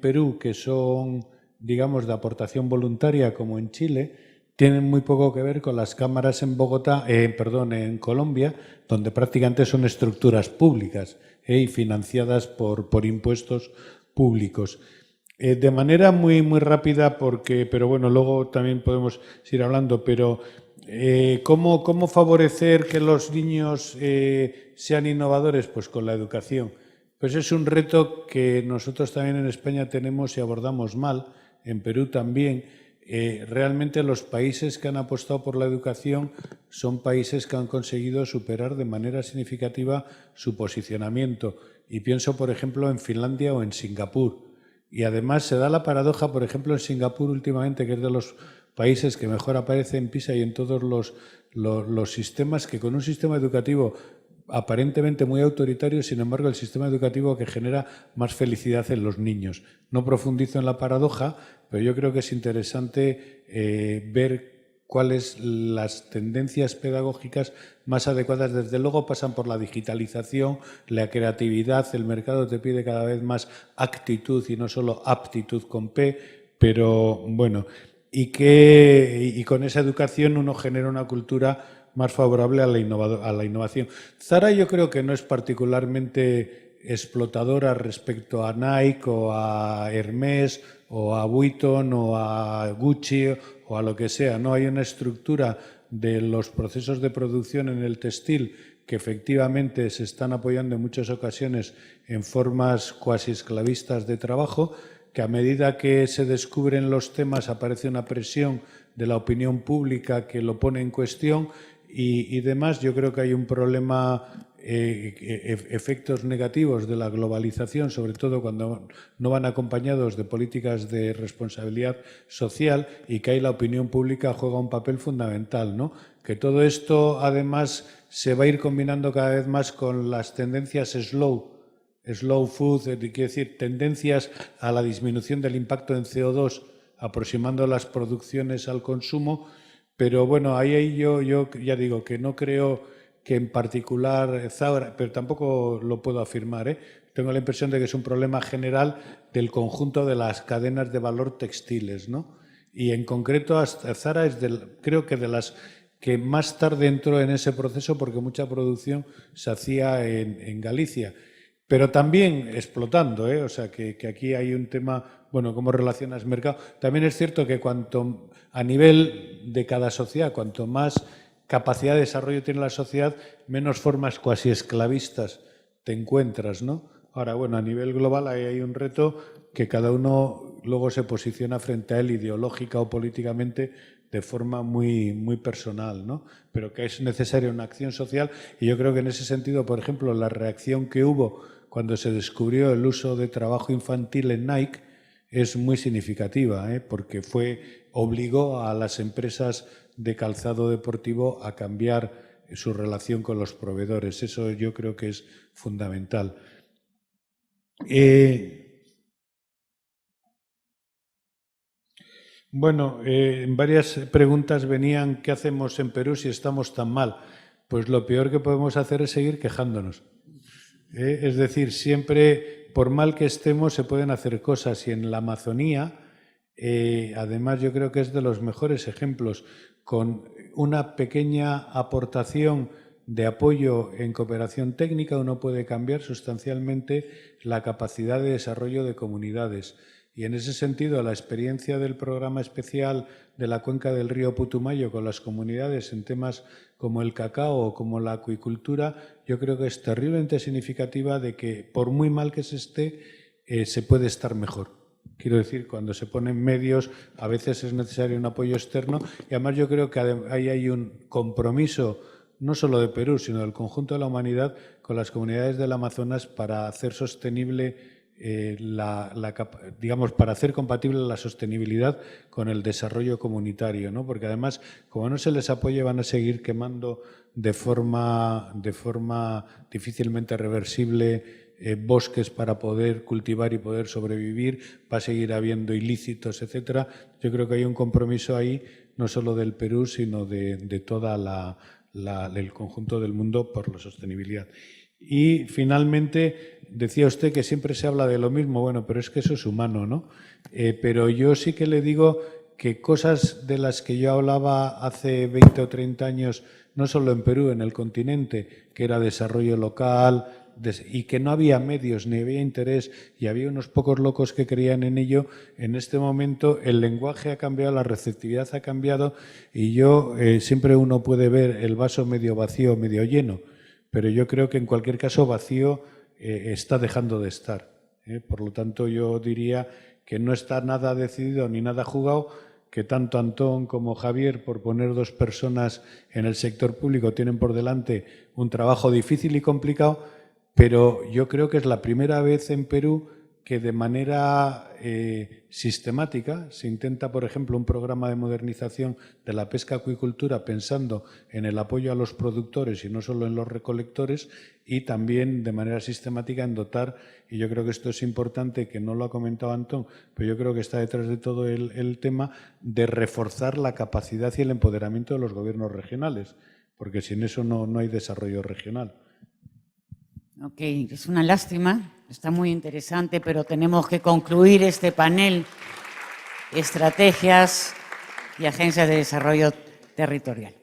Perú, que son, digamos, de aportación voluntaria, como en Chile, tienen muy poco que ver con las cámaras en en Colombia, donde prácticamente son estructuras públicas y financiadas por impuestos públicos. De manera muy rápida, pero bueno, luego también podemos ir hablando, pero ¿cómo favorecer que los niños sean innovadores? Pues con la educación. Pues es un reto que nosotros también en España tenemos y abordamos mal, en Perú también. Realmente los países que han apostado por la educación son países que han conseguido superar de manera significativa su posicionamiento. Y pienso, por ejemplo, en Finlandia o en Singapur. Y además se da la paradoja, por ejemplo, en Singapur últimamente, que es de los países que mejor aparece en PISA y en todos los sistemas, que con un sistema educativo aparentemente muy autoritario, sin embargo, el sistema educativo que genera más felicidad en los niños. No profundizo en la paradoja, pero yo creo que es interesante ver cuáles las tendencias pedagógicas más adecuadas. Desde luego pasan por la digitalización, la creatividad, el mercado te pide cada vez más actitud y no solo aptitud con P, pero bueno, y con esa educación uno genera una cultura más favorable a la innovación. Zara yo creo que no es particularmente explotadora respecto a Nike o a Hermès o a Vuitton o a Gucci o a lo que sea. No hay una estructura de los procesos de producción en el textil que efectivamente se están apoyando en muchas ocasiones en formas cuasi esclavistas de trabajo, que a medida que se descubren los temas aparece una presión de la opinión pública que lo pone en cuestión y demás. Yo creo que hay un problema, efectos negativos de la globalización, sobre todo cuando no van acompañados de políticas de responsabilidad social, y que ahí la opinión pública juega un papel fundamental, ¿no? Que todo esto además se va a ir combinando cada vez más con las tendencias slow food, quiere decir, tendencias a la disminución del impacto en CO2, aproximando las producciones al consumo. Pero bueno, ahí yo ya digo que no creo que en particular Zara, pero tampoco lo puedo afirmar, Tengo la impresión de que es un problema general del conjunto de las cadenas de valor textiles, ¿no? Y en concreto Zara es creo que de las que más tarde entró en ese proceso, porque mucha producción se hacía en Galicia. Pero también explotando, o sea, que aquí hay un tema, bueno, cómo relacionas mercado. También es cierto que cuanto a nivel de cada sociedad, cuanto más capacidad de desarrollo tiene la sociedad, menos formas cuasi esclavistas te encuentras, ¿no? Ahora, bueno, a nivel global ahí hay un reto que cada uno luego se posiciona frente a él ideológica o políticamente de forma muy personal, ¿no? Pero que es necesaria una acción social, y yo creo que en ese sentido, por ejemplo, la reacción que hubo cuando se descubrió el uso de trabajo infantil en Nike es muy significativa, porque obligó a las empresas de calzado deportivo a cambiar su relación con los proveedores. Eso yo creo que es fundamental. Bueno, en varias preguntas venían: ¿qué hacemos en Perú si estamos tan mal? Pues lo peor que podemos hacer es seguir quejándonos. Es decir, siempre, por mal que estemos, se pueden hacer cosas. Y en la Amazonía, además, yo creo que es de los mejores ejemplos. Con una pequeña aportación de apoyo en cooperación técnica, uno puede cambiar sustancialmente la capacidad de desarrollo de comunidades. Y en ese sentido, la experiencia del programa especial de la cuenca del río Putumayo con las comunidades en temas como el cacao o como la acuicultura, yo creo que es terriblemente significativa de que, por muy mal que se esté, se puede estar mejor. Quiero decir, cuando se ponen medios, a veces es necesario un apoyo externo y además yo creo que ahí hay un compromiso no solo de Perú, sino del conjunto de la humanidad con las comunidades del Amazonas para hacer sostenible digamos, para hacer compatible la sostenibilidad con el desarrollo comunitario, ¿no? Porque además, como no se les apoye, van a seguir quemando de forma difícilmente reversible bosques para poder cultivar y poder sobrevivir, va a seguir habiendo ilícitos, etcétera. Yo creo que hay un compromiso ahí, no solo del Perú, sino de toda el conjunto del mundo por la sostenibilidad. Y finalmente, decía usted que siempre se habla de lo mismo, bueno, pero es que eso es humano, ¿no? Pero yo sí que le digo que cosas de las que yo hablaba hace 20 o 30 años, no solo en Perú, en el continente, que era desarrollo local y que no había medios ni había interés y había unos pocos locos que creían en ello, en este momento el lenguaje ha cambiado, la receptividad ha cambiado y yo siempre uno puede ver el vaso medio vacío o medio lleno. Pero yo creo que en cualquier caso vacío está dejando de estar. Por lo tanto, yo diría que no está nada decidido ni nada jugado, que tanto Antón como Javier, por poner dos personas en el sector público, tienen por delante un trabajo difícil y complicado, pero yo creo que es la primera vez en Perú que de manera sistemática se intenta, por ejemplo, un programa de modernización de la pesca-acuicultura pensando en el apoyo a los productores y no solo en los recolectores, y también de manera sistemática en dotar, y yo creo que esto es importante, que no lo ha comentado Antón, pero yo creo que está detrás de todo el tema de reforzar la capacidad y el empoderamiento de los gobiernos regionales, porque sin eso no hay desarrollo regional. Ok, es una lástima, está muy interesante, pero tenemos que concluir este panel, estrategias y agencias de desarrollo territorial.